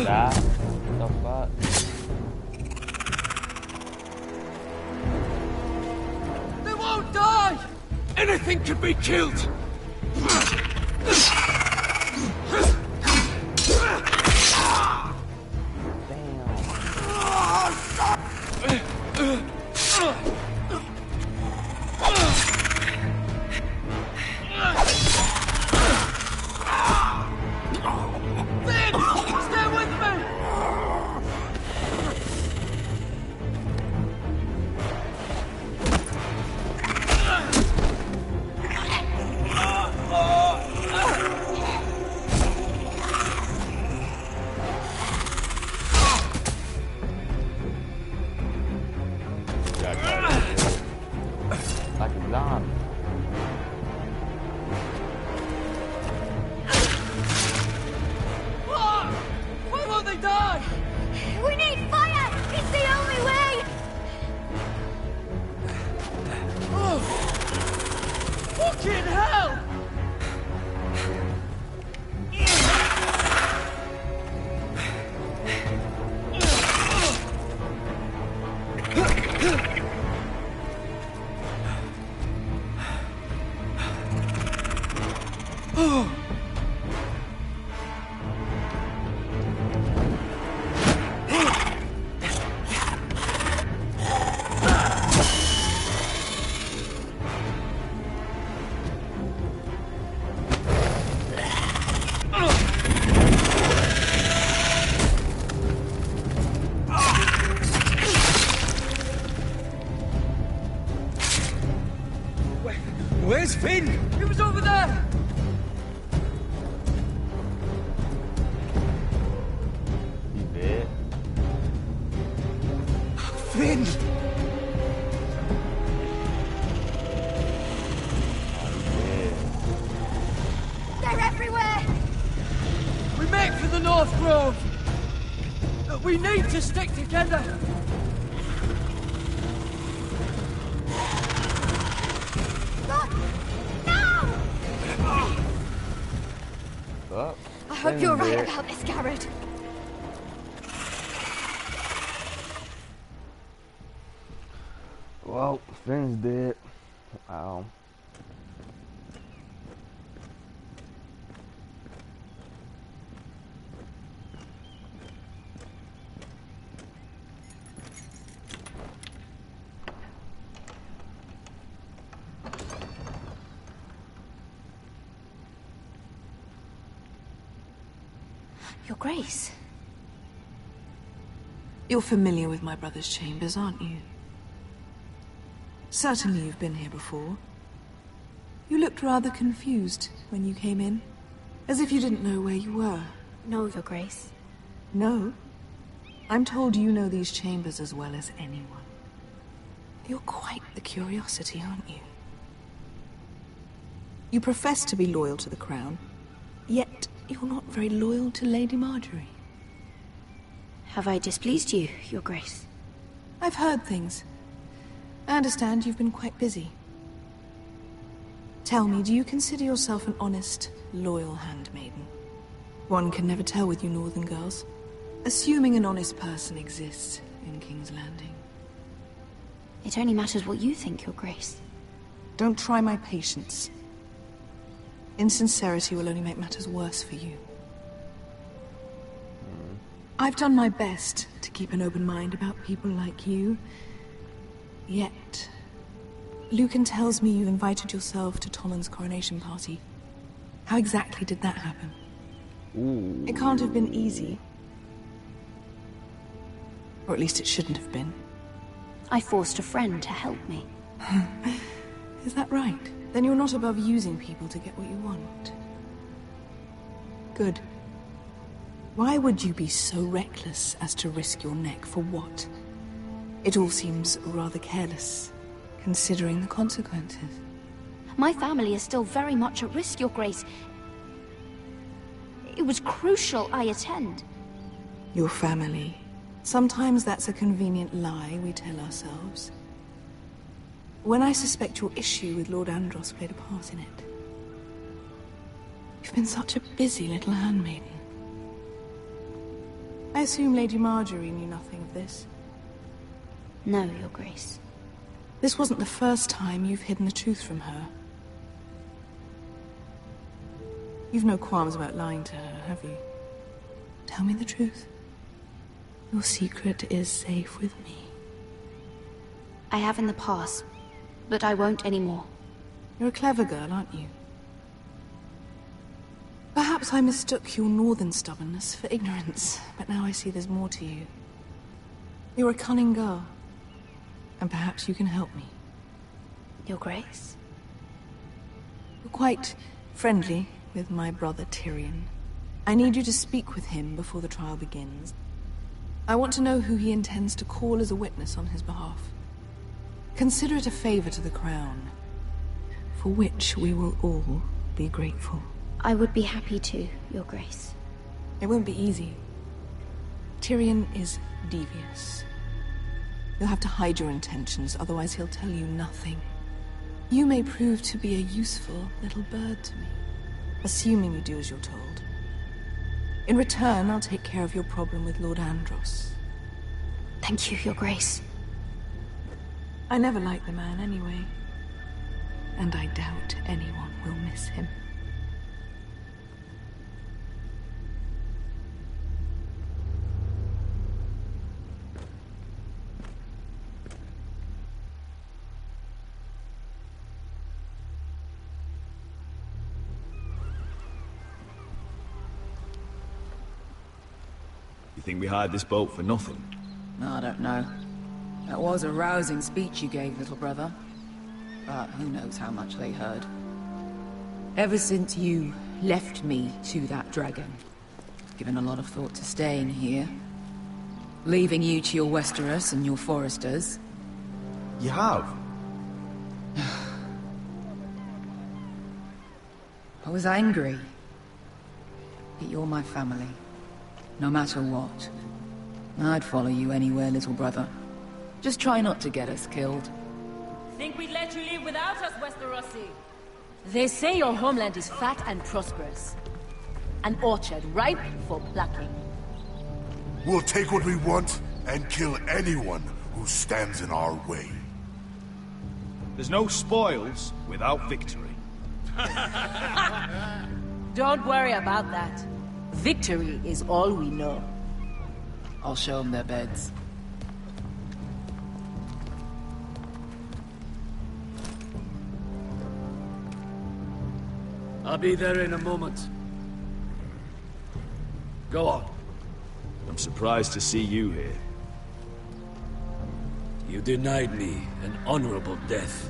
Speaker 1: That? The fuck?
Speaker 17: They won't die! Anything can be killed!
Speaker 1: Like a zombie.
Speaker 17: Why won't they die?
Speaker 16: We need fire! It's the only way!
Speaker 17: Oh. Fucking hell! Where's Finn? He was over there!
Speaker 1: He dead?
Speaker 17: Finn!
Speaker 16: They're everywhere!
Speaker 17: We make for the North Grove! We need to stick together!
Speaker 1: Up.
Speaker 16: I hope you're right about this, Garrett.
Speaker 1: Well, Finn's dead. Wow.
Speaker 3: Your Grace. You're familiar with my brother's chambers, aren't you? Certainly you've been here before. You looked rather confused when you came in, as if you didn't know where you were.
Speaker 7: No, Your Grace.
Speaker 3: No? I'm told you know these chambers as well as anyone. You're quite the curiosity, aren't you? You profess to be loyal to the crown, yet you're not very loyal to Lady Marjorie.
Speaker 7: Have I displeased you, Your Grace?
Speaker 3: I've heard things. I understand you've been quite busy. Tell me, do you consider yourself an honest, loyal handmaiden? One can never tell with you northern girls. Assuming an honest person exists in King's Landing.
Speaker 7: It only matters what you think, Your Grace.
Speaker 3: Don't try my patience. Insincerity will only make matters worse for you. I've done my best to keep an open mind about people like you. Yet, Lucan tells me you invited yourself to Tollan's coronation party. How exactly did that happen?
Speaker 1: Ooh.
Speaker 3: It can't have been easy. Or at least it shouldn't have been.
Speaker 7: I forced a friend to help me.
Speaker 3: Is that right? Then you're not above using people to get what you want. Good. Why would you be so reckless as to risk your neck for what? It all seems rather careless, considering the consequences.
Speaker 7: My family is still very much at risk, Your Grace. It was crucial I attend.
Speaker 3: Your family. Sometimes that's a convenient lie we tell ourselves. When I suspect your issue with Lord Andros played a part in it. You've been such a busy little handmaiden. I assume Lady Marjorie knew nothing of this.
Speaker 7: No, Your Grace.
Speaker 3: This wasn't the first time you've hidden the truth from her. You've no qualms about lying to her, have you? Tell me the truth. Your secret is safe with me.
Speaker 7: I have in the past, but I won't anymore.
Speaker 3: You're a clever girl, aren't you? Perhaps I mistook your northern stubbornness for ignorance, but now I see there's more to you. You're a cunning girl, and perhaps you can help me.
Speaker 7: Your Grace?
Speaker 3: You're quite friendly with my brother Tyrion. I need you to speak with him before the trial begins. I want to know who he intends to call as a witness on his behalf. Consider it a favor to the crown, for which we will all be grateful.
Speaker 7: I would be happy to, Your Grace.
Speaker 3: It won't be easy. Tyrion is devious. You'll have to hide your intentions, otherwise he'll tell you nothing. You may prove to be a useful little bird to me, assuming you do as you're told. In return, I'll take care of your problem with Lord Andros.
Speaker 7: Thank you, Your Grace.
Speaker 3: I never liked the man anyway, and I doubt anyone will miss him.
Speaker 21: You think we hired this boat for nothing?
Speaker 14: I don't know. That was a rousing speech you gave, little brother. But who knows how much they heard. Ever since you left me to that dragon, I've given a lot of thought to staying here. Leaving you to your Westeros and your Foresters.
Speaker 21: You have?
Speaker 14: I was angry. But you're my family. No matter what. I'd follow you anywhere, little brother. Just try not to get us killed.
Speaker 18: Think we'd let you leave without us, Westerosi? They say your homeland is fat and prosperous. An orchard ripe for plucking.
Speaker 20: We'll take what we want and kill anyone who stands in our way.
Speaker 21: There's no spoils without victory.
Speaker 18: Don't worry about that. Victory is all we know.
Speaker 14: I'll show them their beds.
Speaker 17: I'll be there in a moment. Go on.
Speaker 21: I'm surprised to see you here.
Speaker 17: You denied me an honorable death,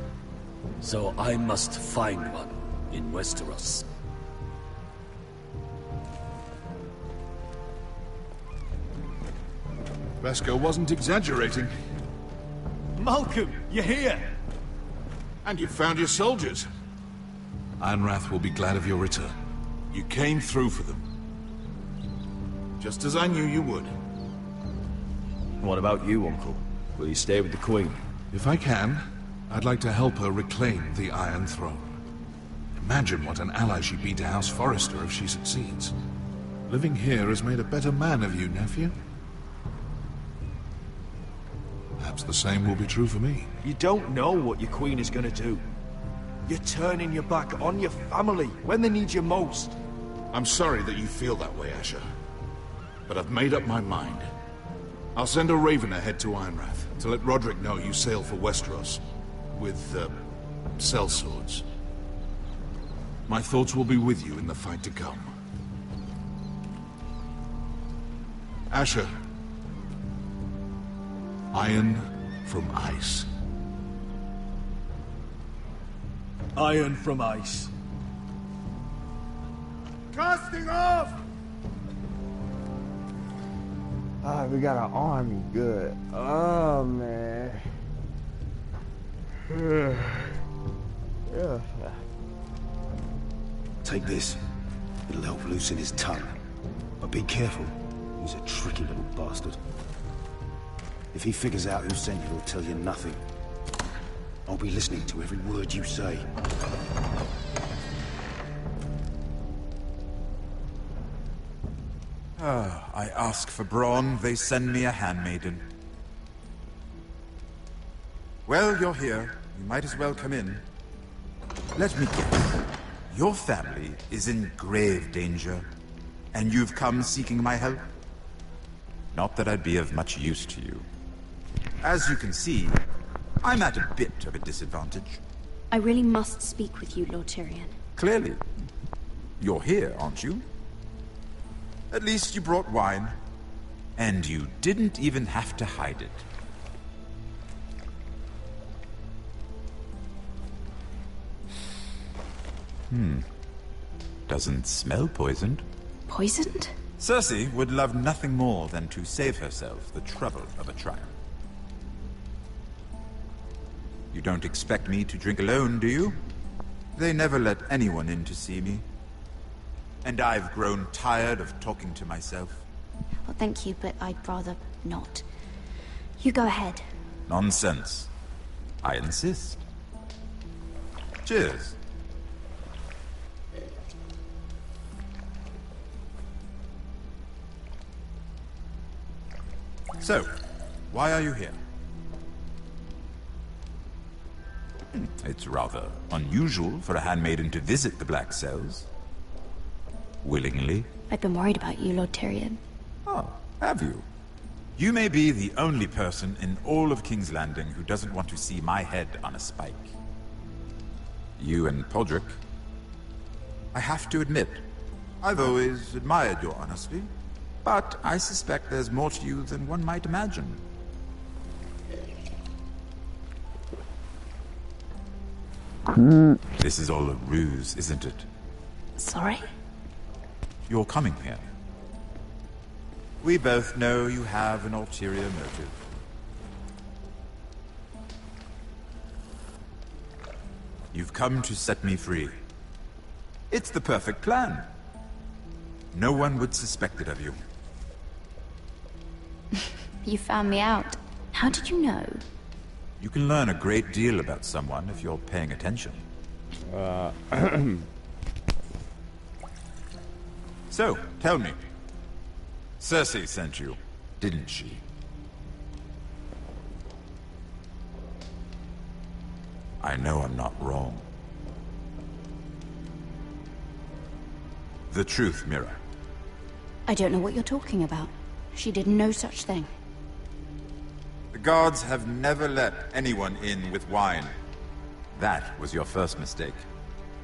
Speaker 17: so I must find one in Westeros.
Speaker 15: Beskar wasn't exaggerating.
Speaker 6: Malcolm, you're here!
Speaker 15: And you found your soldiers. Ironrath will be glad of your return. You came through for them. Just as I knew you would.
Speaker 21: What about you, Uncle? Will you stay with the Queen?
Speaker 15: If I can, I'd like to help her reclaim the Iron Throne. Imagine what an ally she'd be to House Forrester if she succeeds. Living here has made a better man of you, nephew. Perhaps the same will be true for me.
Speaker 21: You don't know what your Queen is gonna do. You're turning your back on your family when they need you most.
Speaker 15: I'm sorry that you feel that way, Asher. But I've made up my mind. I'll send a raven ahead to Ironrath to let Roderick know you sail for Westeros with, sellswords. My thoughts will be with you in the fight to come. Asher. Iron from ice.
Speaker 21: Iron from ice.
Speaker 6: Casting off!
Speaker 1: Alright, we got our army good. Oh, man. Yeah.
Speaker 8: Take this. It'll help loosen his tongue. But be careful. He's a tricky little bastard. If he figures out who sent you, he'll tell you nothing. I'll be listening to every word you say.
Speaker 22: I ask for brawn, they send me a handmaiden. Well, you're here. You might as well come in. Let me guess. Your family is in grave danger, and you've come seeking my help? Not that I'd be of much use to you. As you can see, I'm at a bit of a disadvantage.
Speaker 7: I really must speak with you, Lord Tyrion.
Speaker 22: Clearly. You're here, aren't you? At least you brought wine. And you didn't even have to hide it. Doesn't smell poisoned.
Speaker 7: Poisoned?
Speaker 22: Cersei would love nothing more than to save herself the trouble of a trial. You don't expect me to drink alone, do you? They never let anyone in to see me. And I've grown tired of talking to myself.
Speaker 7: Well, thank you, but I'd rather not. You go ahead.
Speaker 22: Nonsense. I insist. Cheers. So, why are you here? It's rather unusual for a handmaiden to visit the Black Cells. Willingly.
Speaker 7: I've been worried about you, Lord Tyrion.
Speaker 22: Oh, have you? You may be the only person in all of King's Landing who doesn't want to see my head on a spike. You and Podrick. I have to admit, I've always admired your honesty. But I suspect there's more to you than one might imagine. This is all a ruse, isn't it?
Speaker 7: Sorry?
Speaker 22: You're coming here. We both know you have an ulterior motive. You've come to set me free. It's the perfect plan. No one would suspect it of you.
Speaker 7: You found me out. How did you know?
Speaker 22: You can learn a great deal about someone if you're paying attention. So, tell me. Cersei sent you, didn't she? I know I'm not wrong. The truth, Mira.
Speaker 7: I don't know what you're talking about. She did no such thing.
Speaker 22: The guards have never let anyone in with wine. That was your first mistake.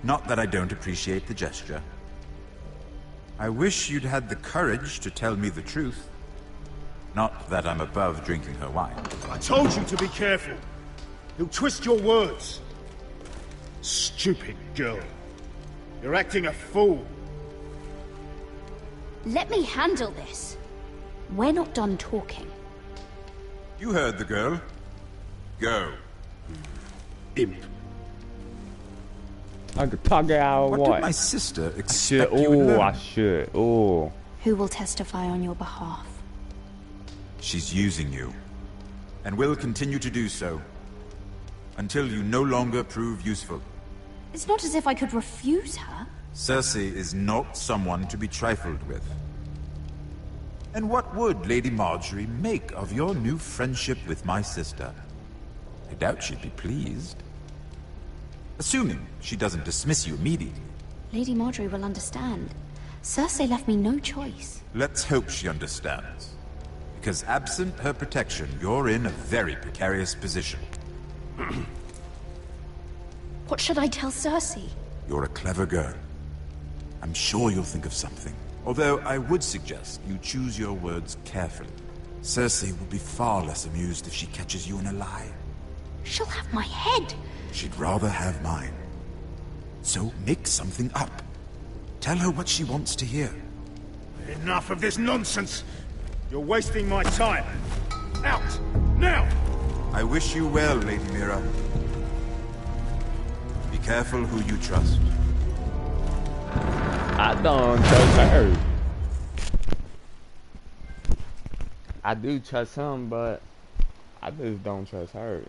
Speaker 22: Not that I don't appreciate the gesture. I wish you'd had the courage to tell me the truth. Not that I'm above drinking her wine.
Speaker 6: I told you to be careful. He'll twist your words. Stupid girl. You're acting a fool.
Speaker 7: Let me handle this. We're not done talking.
Speaker 22: You heard the girl. Go.
Speaker 6: Imp.
Speaker 1: I could tug it out
Speaker 22: What did my sister expect you would learn?
Speaker 1: I should. Oh.
Speaker 7: Who will testify on your behalf?
Speaker 22: She's using you. And will continue to do so. Until you no longer prove useful.
Speaker 7: It's not as if I could refuse her.
Speaker 22: Cersei is not someone to be trifled with. And what would Lady Marjorie make of your new friendship with my sister? I doubt she'd be pleased. Assuming she doesn't dismiss you immediately.
Speaker 7: Lady Marjorie will understand. Cersei left me no choice.
Speaker 22: Let's hope she understands. Because absent her protection, you're in a very precarious position.
Speaker 7: What should I tell Cersei?
Speaker 22: You're a clever girl. I'm sure you'll think of something. Although I would suggest you choose your words carefully. Cersei will be far less amused if she catches you in a lie.
Speaker 7: She'll have my head.
Speaker 22: She'd rather have mine. So make something up. Tell her what she wants to hear.
Speaker 6: Enough of this nonsense. You're wasting my time. Out! Now!
Speaker 22: I wish you well, Lady Mira. Be careful who you trust.
Speaker 1: I don't trust her. I do trust him, but I just don't trust her.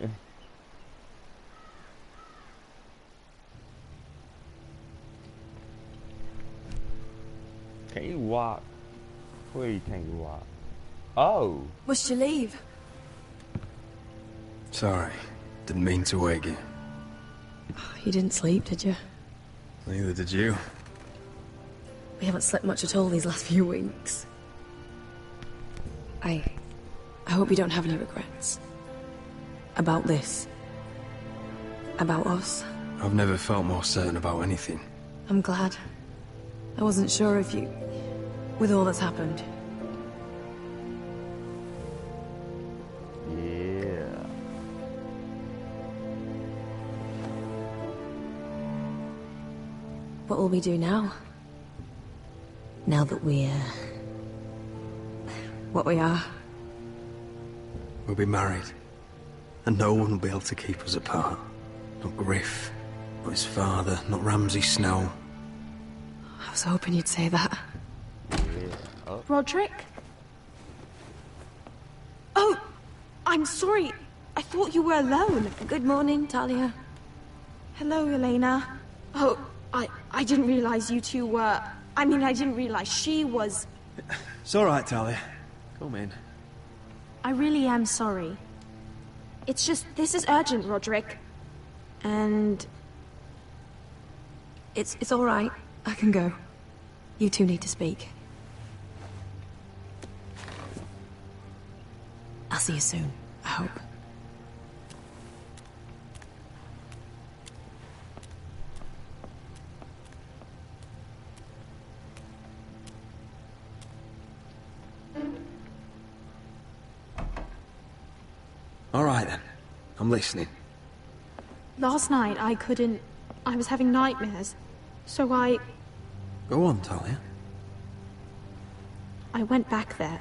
Speaker 1: Can you walk? Please, can you walk? Oh.
Speaker 3: Must you leave?
Speaker 11: Sorry. Didn't mean to wake you.
Speaker 3: You didn't sleep, did you?
Speaker 11: Neither did you.
Speaker 3: We haven't slept much at all these last few weeks. I hope you don't have any regrets. About this. About us.
Speaker 11: I've never felt more certain about anything.
Speaker 3: I'm glad. I wasn't sure if you... with all that's happened.
Speaker 1: Yeah.
Speaker 3: What will we do now? Now that we're... what we are.
Speaker 11: We'll be married. And no one will be able to keep us apart. Not Griff, not his father, not Ramsay Snow.
Speaker 3: I was hoping you'd say that.
Speaker 1: Yeah. Oh.
Speaker 9: Roderick? Oh! I'm sorry. I thought you were alone.
Speaker 3: Good morning, Talia.
Speaker 9: Hello, Elena. Oh, I didn't realize you two were... I mean, I didn't realize she was...
Speaker 11: It's alright, Talia. Come in.
Speaker 9: I really am sorry. It's just, this is urgent, Roderick. And...
Speaker 3: It's all right. I can go. You two need to speak. I'll see you soon, I hope.
Speaker 11: I'm listening.
Speaker 9: Last night I was having nightmares. So
Speaker 11: Go on, Talia.
Speaker 9: I went back there.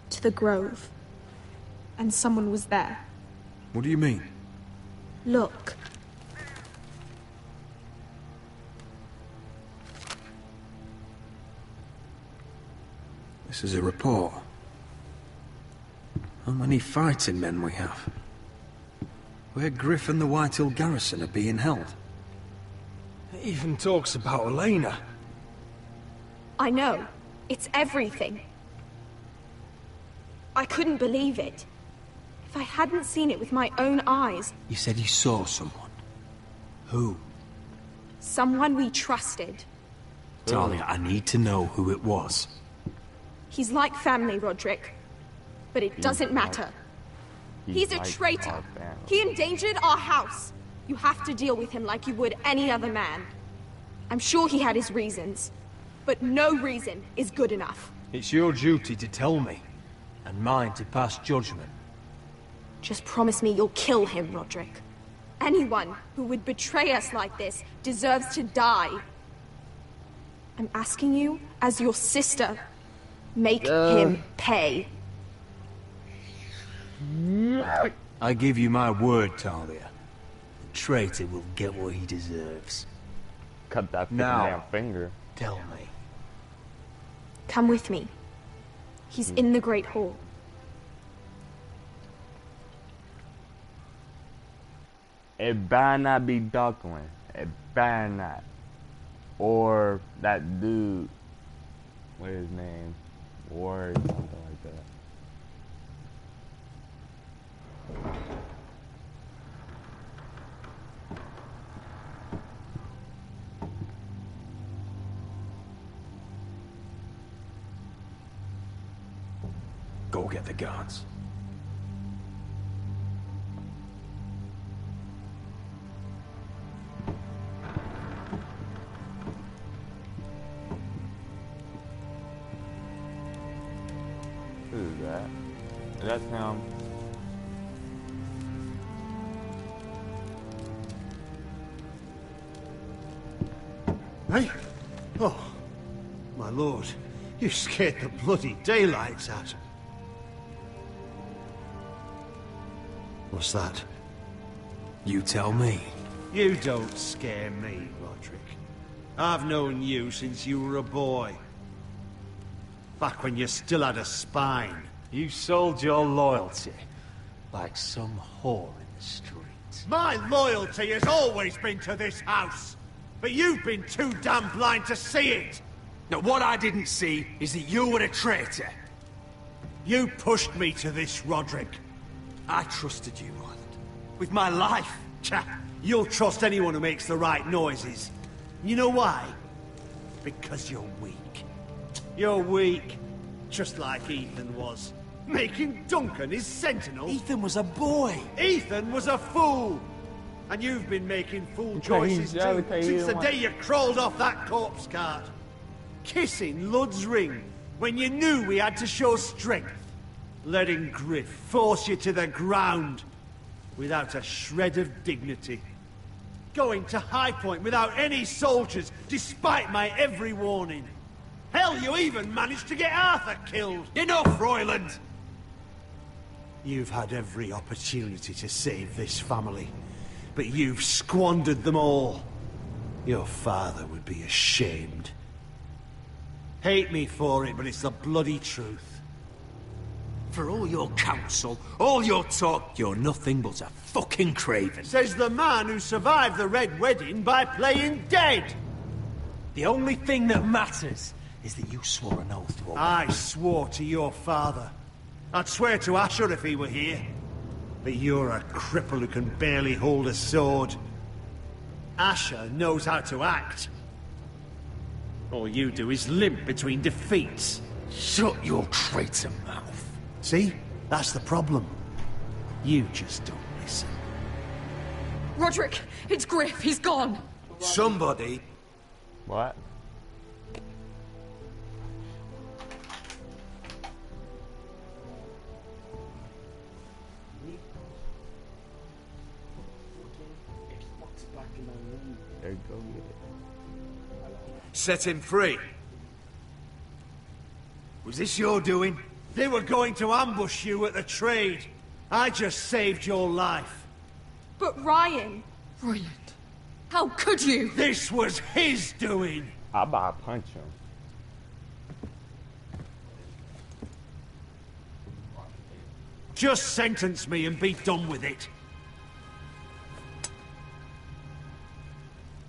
Speaker 9: To the grove. And someone was there.
Speaker 11: What do you mean?
Speaker 9: Look.
Speaker 11: This is a report. How many fighting men we have? Where Griff and the Whitehill garrison are being held. It even talks about Elena.
Speaker 9: I know. It's everything. I couldn't believe it. If I hadn't seen it with my own eyes...
Speaker 11: You said you saw someone. Who?
Speaker 9: Someone we trusted.
Speaker 11: Talia, I need to know who it was.
Speaker 9: He's like family, Roderick. But it doesn't matter. He's a traitor. He endangered our house. You have to deal with him like you would any other man. I'm sure he had his reasons. But no reason is good enough.
Speaker 11: It's your duty to tell me, and mine to pass judgment.
Speaker 9: Just promise me you'll kill him, Roderick. Anyone who would betray us like this deserves to die. I'm asking you, as your sister, make him pay.
Speaker 11: I give you my word, Talia. The traitor will get what he deserves.
Speaker 1: Cut that
Speaker 11: now,
Speaker 1: damn finger.
Speaker 11: Tell me.
Speaker 9: Come with me. He's in the Great Hall.
Speaker 1: It better not be Duckling. It better not. Or that dude. What is his name? Ward, something like that.
Speaker 11: Go get the guards.
Speaker 1: Who is that? That's him.
Speaker 12: Hey? Oh, my lord. You scared the bloody daylights out of me. What's that?
Speaker 11: You tell me.
Speaker 12: You don't scare me, Roderick. I've known you since you were a boy. Back when you still had a spine.
Speaker 11: You sold your loyalty like some whore in the street.
Speaker 12: My loyalty has always been to this house. But you've been too damn blind to see it.
Speaker 11: Now, what I didn't see is that you were a traitor.
Speaker 12: You pushed me to this, Roderick.
Speaker 11: I trusted you, Roland. With my life.
Speaker 12: Chap, you'll trust anyone who makes the right noises. You know why? Because you're weak. You're weak. Just like Ethan was. Making Duncan his sentinel.
Speaker 11: Ethan was a boy.
Speaker 12: Ethan was a fool. And you've been making fool choices too, since the day you crawled off that corpse cart. Kissing Lud's ring when you knew we had to show strength. Letting Griff force you to the ground without a shred of dignity. Going to High Point without any soldiers, despite my every warning. Hell, you even managed to get Arthur killed.
Speaker 11: Enough, Royland!
Speaker 12: You've had every opportunity to save this family, but you've squandered them all. Your father would be ashamed. Hate me for it, but it's the bloody truth.
Speaker 11: For all your counsel, all your talk, you're nothing but a fucking craven.
Speaker 12: Says the man who survived the Red Wedding by playing dead.
Speaker 11: The only thing that matters is that you swore an oath to obey.
Speaker 12: I swore to your father. I'd swear to Asher if he were here. But you're a cripple who can barely hold a sword. Asher knows how to act. All you do is limp between defeats.
Speaker 11: Shut your traitor mouth.
Speaker 12: See? That's the problem. You just don't listen.
Speaker 19: Roderick, it's Griff. He's gone.
Speaker 12: Somebody...
Speaker 1: What? There you go, get it.
Speaker 12: Set him free. Was this your doing? They were going to ambush you at the trade. I just saved your life.
Speaker 9: But Ryan...
Speaker 19: Royland, how could you?
Speaker 12: This was his doing.
Speaker 1: I about to punch him.
Speaker 12: Just sentence me and be done with it.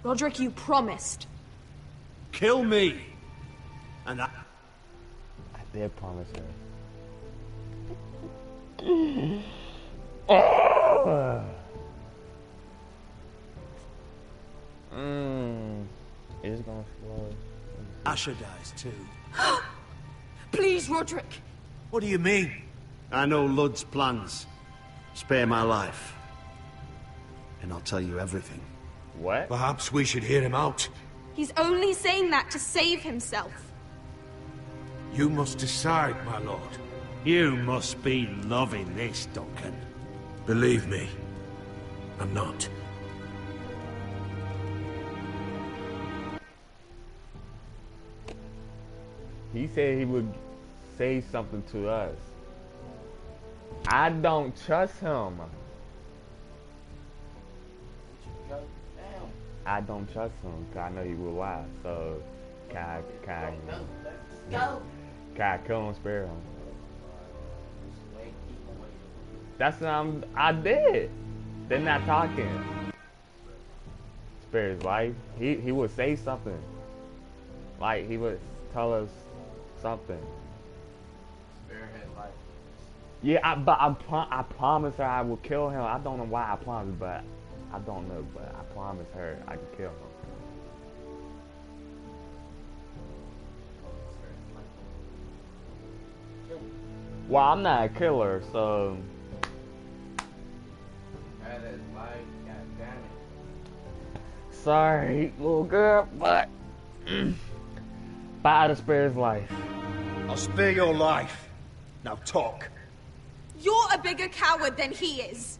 Speaker 9: Roderick, you promised.
Speaker 12: Kill me. And
Speaker 1: I did promise her. It's gonna flow.
Speaker 12: Asher dies too.
Speaker 19: Please, Roderick.
Speaker 12: What do you mean? I know Ludd's plans. Spare my life. And I'll tell you everything.
Speaker 1: What?
Speaker 12: Perhaps we should hear him out.
Speaker 9: He's only saying that to save himself.
Speaker 12: You must decide, my lord. You must be loving this, Duncan. Believe me, I'm not.
Speaker 1: He said he would say something to us. I don't trust him. I don't trust him because I know he will lie. So, can I kill him, spare him? That's what I did. They're not talking. Spare his life. He would say something. Like, he would tell us something.
Speaker 2: Spare his life.
Speaker 1: Yeah, but I promise her I will kill him. I don't know why I promised, but I don't know. But I promise her I can kill him. Well, I'm not a killer, so. Sorry, little girl, but I had to spare his life.
Speaker 12: I'll spare your life. Now talk.
Speaker 9: You're a bigger coward than he is.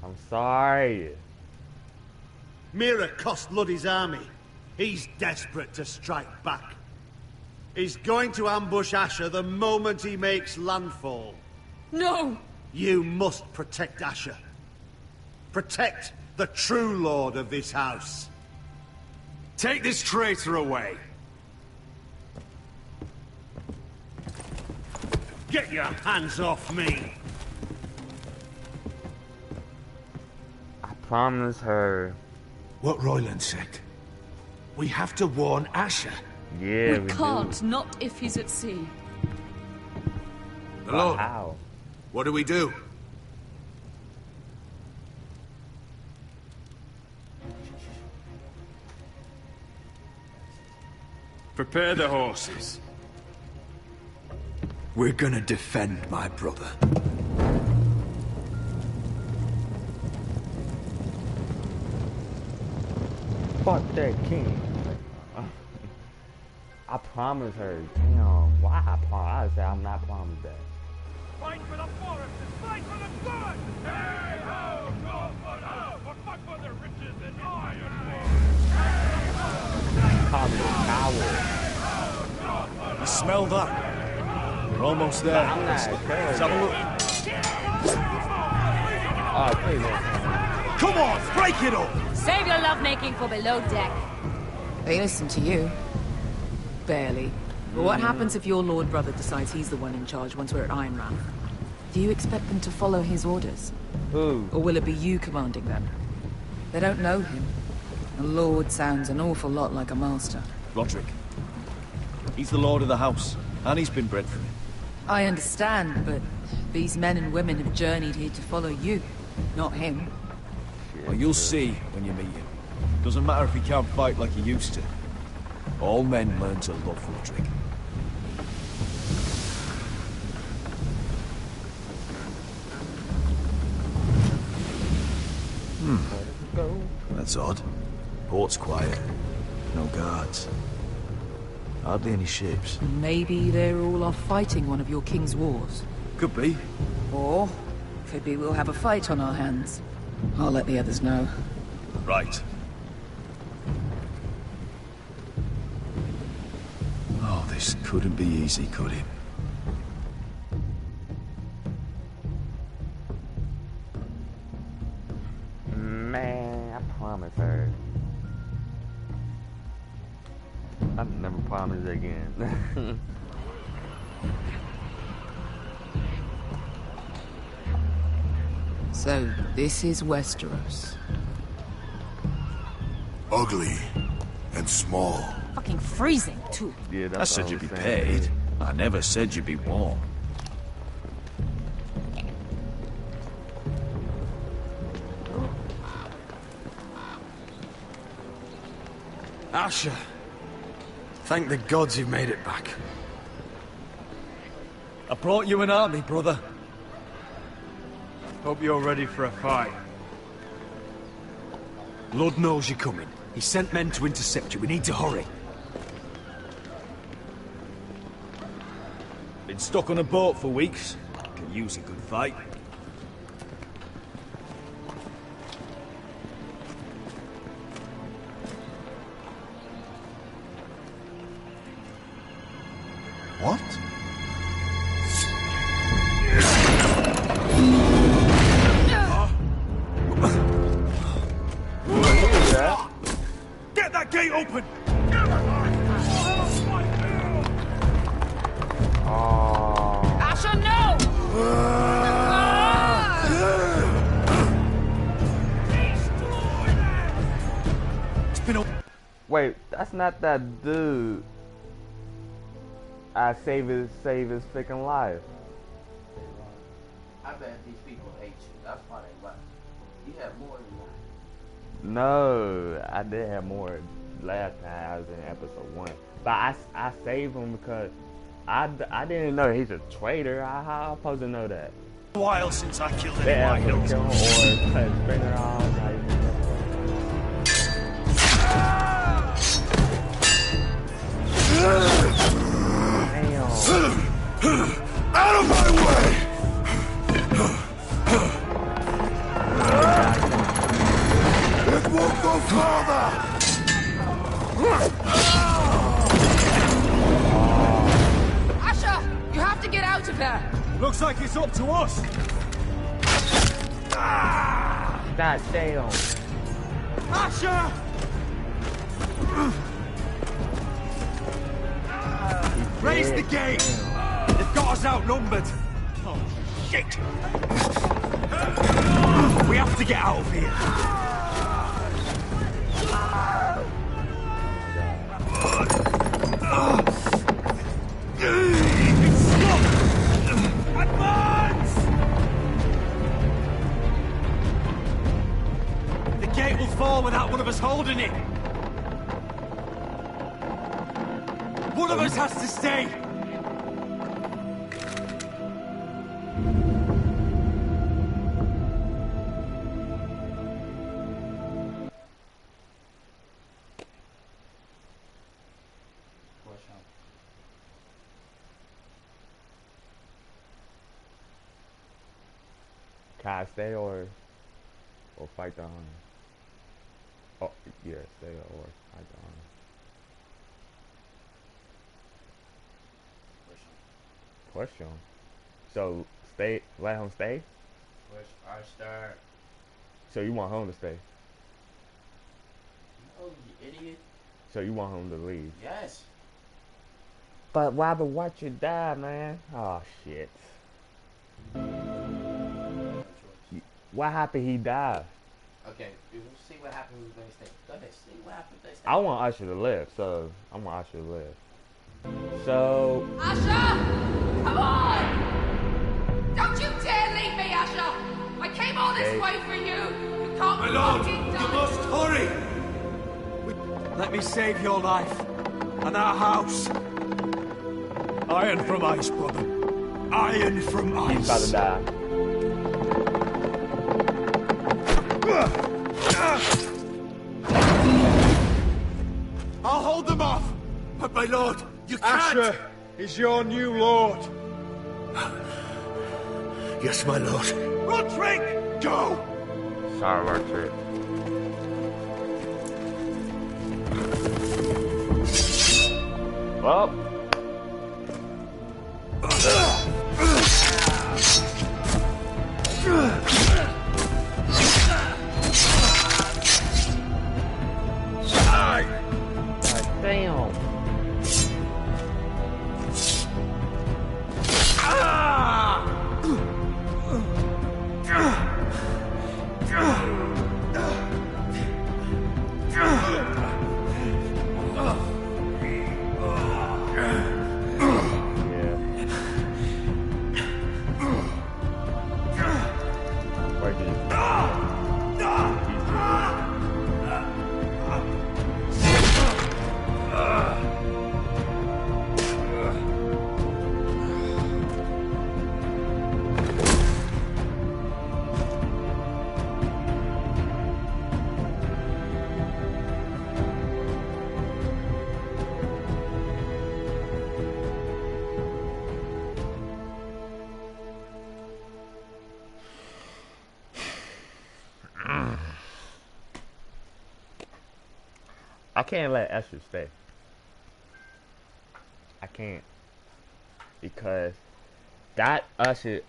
Speaker 1: I'm sorry.
Speaker 12: Mira cost Ludd his army. He's desperate to strike back. He's going to ambush Asher the moment he makes landfall.
Speaker 19: No!
Speaker 12: You must protect Asher. Protect the true lord of this house.
Speaker 11: Take this traitor away.
Speaker 12: Get your hands off me!
Speaker 1: I promise her.
Speaker 12: What Royland said. We have to warn Asher.
Speaker 1: Yeah,
Speaker 19: we can't, do. Not if he's at sea.
Speaker 12: My lord,
Speaker 1: how?
Speaker 12: What do we do?
Speaker 10: Prepare the horses.
Speaker 21: We're gonna defend my brother.
Speaker 1: Fuck that king. I promised her. Damn, why I promised? I said I'm not promised that.
Speaker 6: Fight for the forest and fight for the good! Hey ho, go for now, or fight for the riches and iron
Speaker 1: Call me a coward.
Speaker 6: You smell that? We're almost there.
Speaker 1: I'm not
Speaker 6: Let's have a look.
Speaker 1: Oh, please.
Speaker 6: Come on, break it up!
Speaker 18: Save your lovemaking for below deck.
Speaker 14: They listen to you. Barely. But what happens if your lord brother decides he's the one in charge once we're at Ironrath? Do you expect them to follow his orders?
Speaker 1: Who?
Speaker 14: Or will it be you commanding them? They don't know him. A lord sounds an awful lot like a master.
Speaker 2: Roderick. He's the lord of the house, and he's been bred for it.
Speaker 14: I understand, but these men and women have journeyed here to follow you, not him.
Speaker 2: Well, you'll see when you meet him. Doesn't matter if he can't fight like he used to. All men learn to love Roderick. That's odd. Port's quiet. No guards. Hardly any ships.
Speaker 14: Maybe they're all off fighting one of your king's wars.
Speaker 2: Could be.
Speaker 14: Or could be we'll have a fight on our hands. I'll let the others know.
Speaker 2: Right. Oh, this couldn't be easy, could it?
Speaker 1: Man, I promise her. I never promise again.
Speaker 14: So, this is Westeros.
Speaker 20: Ugly and small.
Speaker 18: Fucking freezing, too.
Speaker 1: Yeah,
Speaker 2: I said you'd be paid. I never said you'd be warm.
Speaker 11: Asher! Thank the gods you've made it back.
Speaker 21: I brought you an army, brother.
Speaker 11: Hope you're ready for a fight.
Speaker 21: Lord knows you're coming. He sent men to intercept you. We need to hurry.
Speaker 2: Been stuck on a boat for weeks. Can use a good fight.
Speaker 20: What?
Speaker 6: Get that gate open!
Speaker 19: Asher, no!
Speaker 6: It's been a...
Speaker 1: Wait, that's not that dude. I save his freaking life.
Speaker 5: I bet these people hate you. That's why they left. You have more than that.
Speaker 1: No, I did have more last time I was in episode 1. But I saved him because I didn't know he's a traitor. How am I supposed to know that?
Speaker 21: A while since I killed any
Speaker 1: Yeah,
Speaker 21: White Hills.
Speaker 1: kill him or cut his finger off.
Speaker 20: Out of my way! It won't go farther!
Speaker 19: Asher, you have to get out of there.
Speaker 6: Looks like it's up to us.
Speaker 1: God damn.
Speaker 6: Asher!
Speaker 21: Raise the gate! They've got us outnumbered. Oh, shit! We have to get out of here.
Speaker 6: It's stuck! Advance!
Speaker 21: The gate will fall without one of us holding it. One of us has to stay.
Speaker 1: Can I stay or fight the honor? Oh, yeah, stay or fight the honor. Push him. So stay, let him stay?
Speaker 5: Push our start.
Speaker 1: So you want him to stay?
Speaker 5: Oh, you idiot.
Speaker 1: So you want him to leave?
Speaker 5: Yes.
Speaker 1: But why would watch you die, man? Oh shit. What happened? He died.
Speaker 5: Okay, we'll see what happens when they stay. Go ahead, see what happens when they stay.
Speaker 1: I want Usher to live, so I want Usher to live. So
Speaker 19: Asher! Come on! Don't you dare leave me, Asher! I came all this way for you! You can't
Speaker 21: My lord,
Speaker 19: fucking
Speaker 21: you
Speaker 19: die.
Speaker 21: must hurry! Let me save your life and our house. Iron from ice, brother. Iron from ice.
Speaker 1: he's about to die.
Speaker 21: I'll hold them off. But my lord, you can't.
Speaker 6: Asher is your new lord.
Speaker 12: Yes, my lord.
Speaker 21: Roderick!
Speaker 12: Go!
Speaker 1: start of our trip. Well. Damn. I can't let Usher stay. I can't. Because that Usher,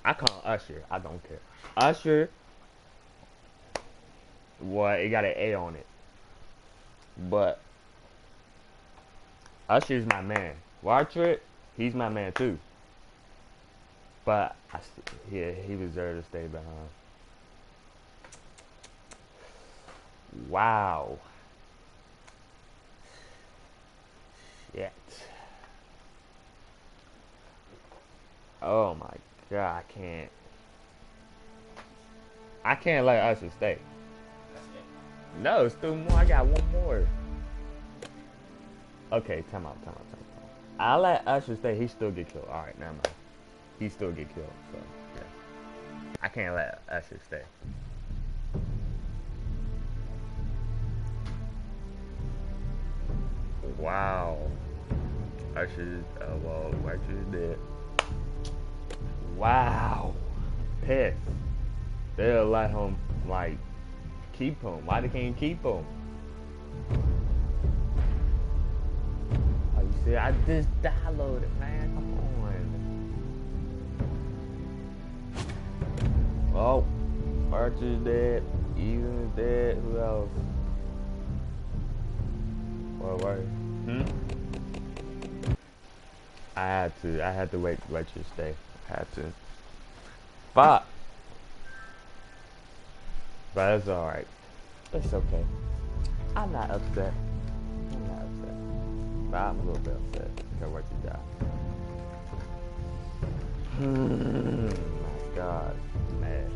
Speaker 1: I call him Usher, I don't care. Usher, what, it got an A on it. But Usher's my man. Wartrick, he's my man too. But yeah, he deserved to stay behind. Wow. Shit. Oh my god, I can't let Usher stay. No, it's 2 more. I got 1 more. Okay, time out. I'll let Usher stay. He still get killed. Alright, never mind. He still get killed, so yeah. I can't let Usher stay. Wow. Usher, well, Usher's dead. Wow. Pissed. They'll let him, like, keep him. Why they can't keep him? Oh, you see, I just downloaded, man. Come on. Oh, Archer's dead. Ethan is dead. Who else? What? I had to wait to let you stay. I had to. But it's alright. It's okay. I'm not upset. But I'm a little bit upset because what you got. My God, mad.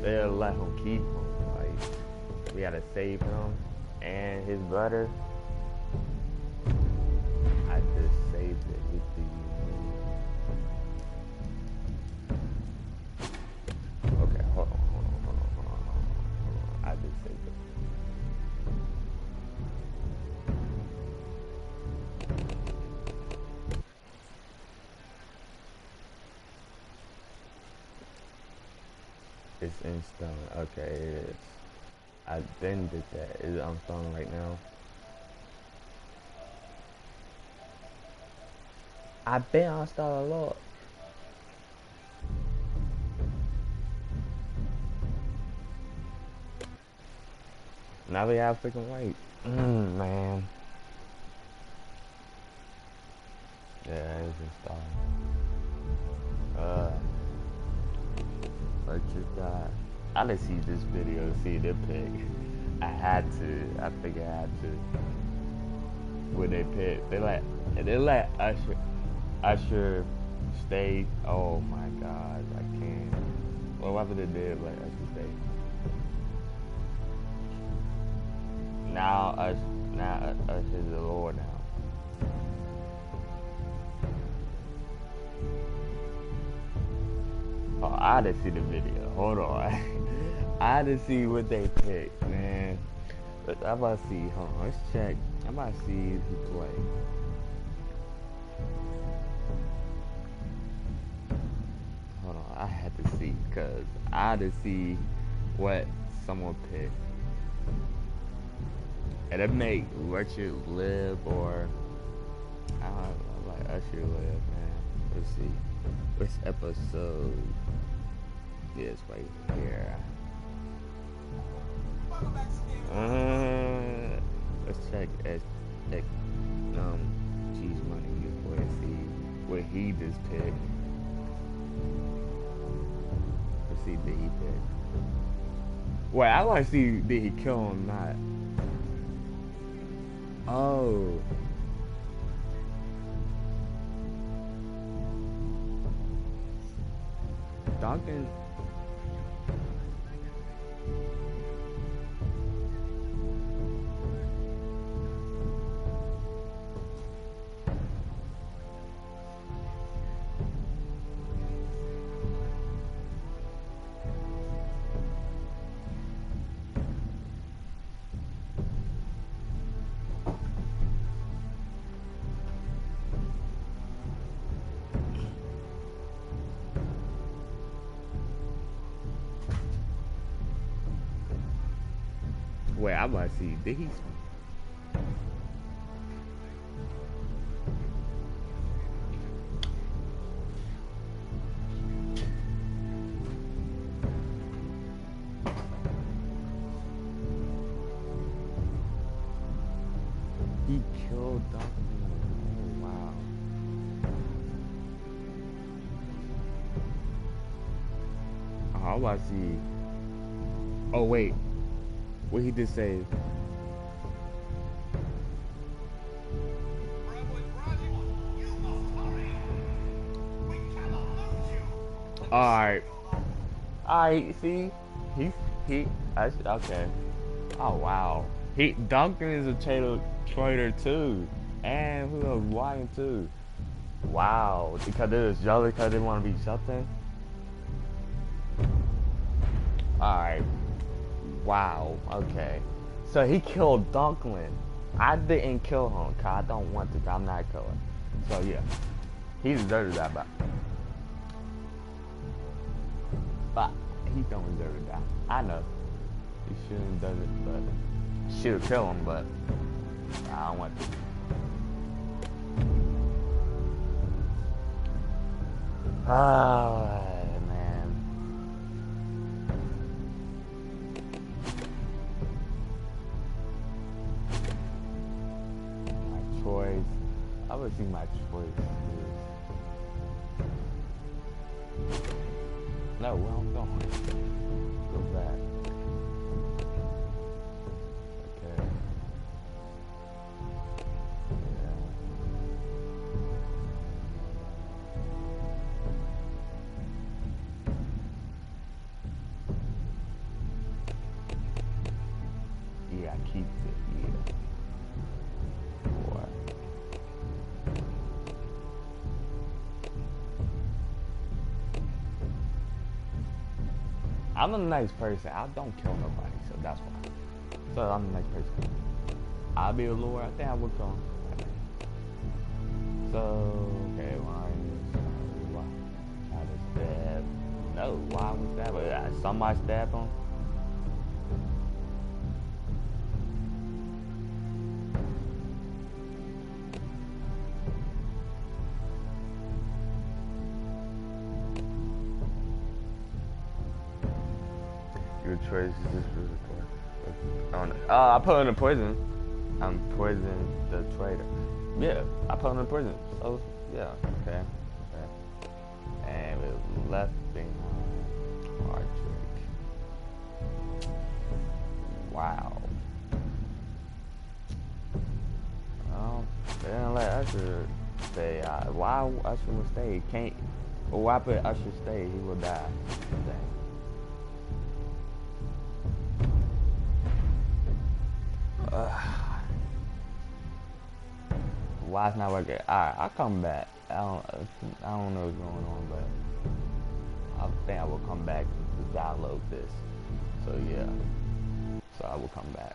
Speaker 1: They'll let him keep him. Like, we gotta save him and his brother. I just saved it with the. Okay, hold on. I just saved it. It's in stone. Okay, it is. I then did that. Is it on stone right now? I've been on Star a lot. Now they have freaking wait. Man. Yeah, it's installed. What you got? I didn't see this video to see their pick. I had to. I think I had to. When they pick, they let Usher stay. Oh my God, I can't. Well, whatever they did, let Usher stay. Now Usher's the Lord now. Oh, I didn't see the video. Hold on. I didn't see what they picked, man. But I'm about to see. Hold on, let's check. I'm about to see who play. Hold on. I had to see, because I had to see what someone picked. And it make Richard live, or I don't know, like Usher live, man. Let's see. Which episode? Yeah, it's right here. Let's check Cheese Money before I see what he just picked. Let's see, did he pick? Wait, I want to see, did he kill him or not? Oh. Duncan. Wait, I want to see, did he? He killed Dr. Oh, wow. Oh, I want to see. Oh, wait. What he just say? Alright, see? Okay. Oh, wow. Duncan is a traitor too. And who else? Ryan too. Wow. Because they was jealous because they want to be something? Alright. Wow, okay. So he killed Dunklin. I didn't kill him, cause I don't want to, I'm not killing. So yeah. He deserved that, but he don't deserve to die. I know. He shouldn't have done it, but should have killed him, but I don't want to. Oh, choice. I would see my choice is... No, where I'm going. Go back. Okay. Yeah, I keep it, yeah. I'm a nice person. I don't kill nobody, so that's why. So I'm a nice person. I'll be a lord. I think I would come. So okay, why I was stabbed? No, why was that? Somebody stabbed him. Your choice is this really I put him in prison. I'm poisoning the traitor. Yeah, I put him in prison. So yeah, okay. And we left behind Roderick. Wow. Well, they didn't let Usher stay. Why Usher would stay? He can't. Well, why put Usher stay? He will die. Why it's not working? Alright, I'll come back. I don't know what's going on, but I think I will come back to download this. So yeah, so I will come back.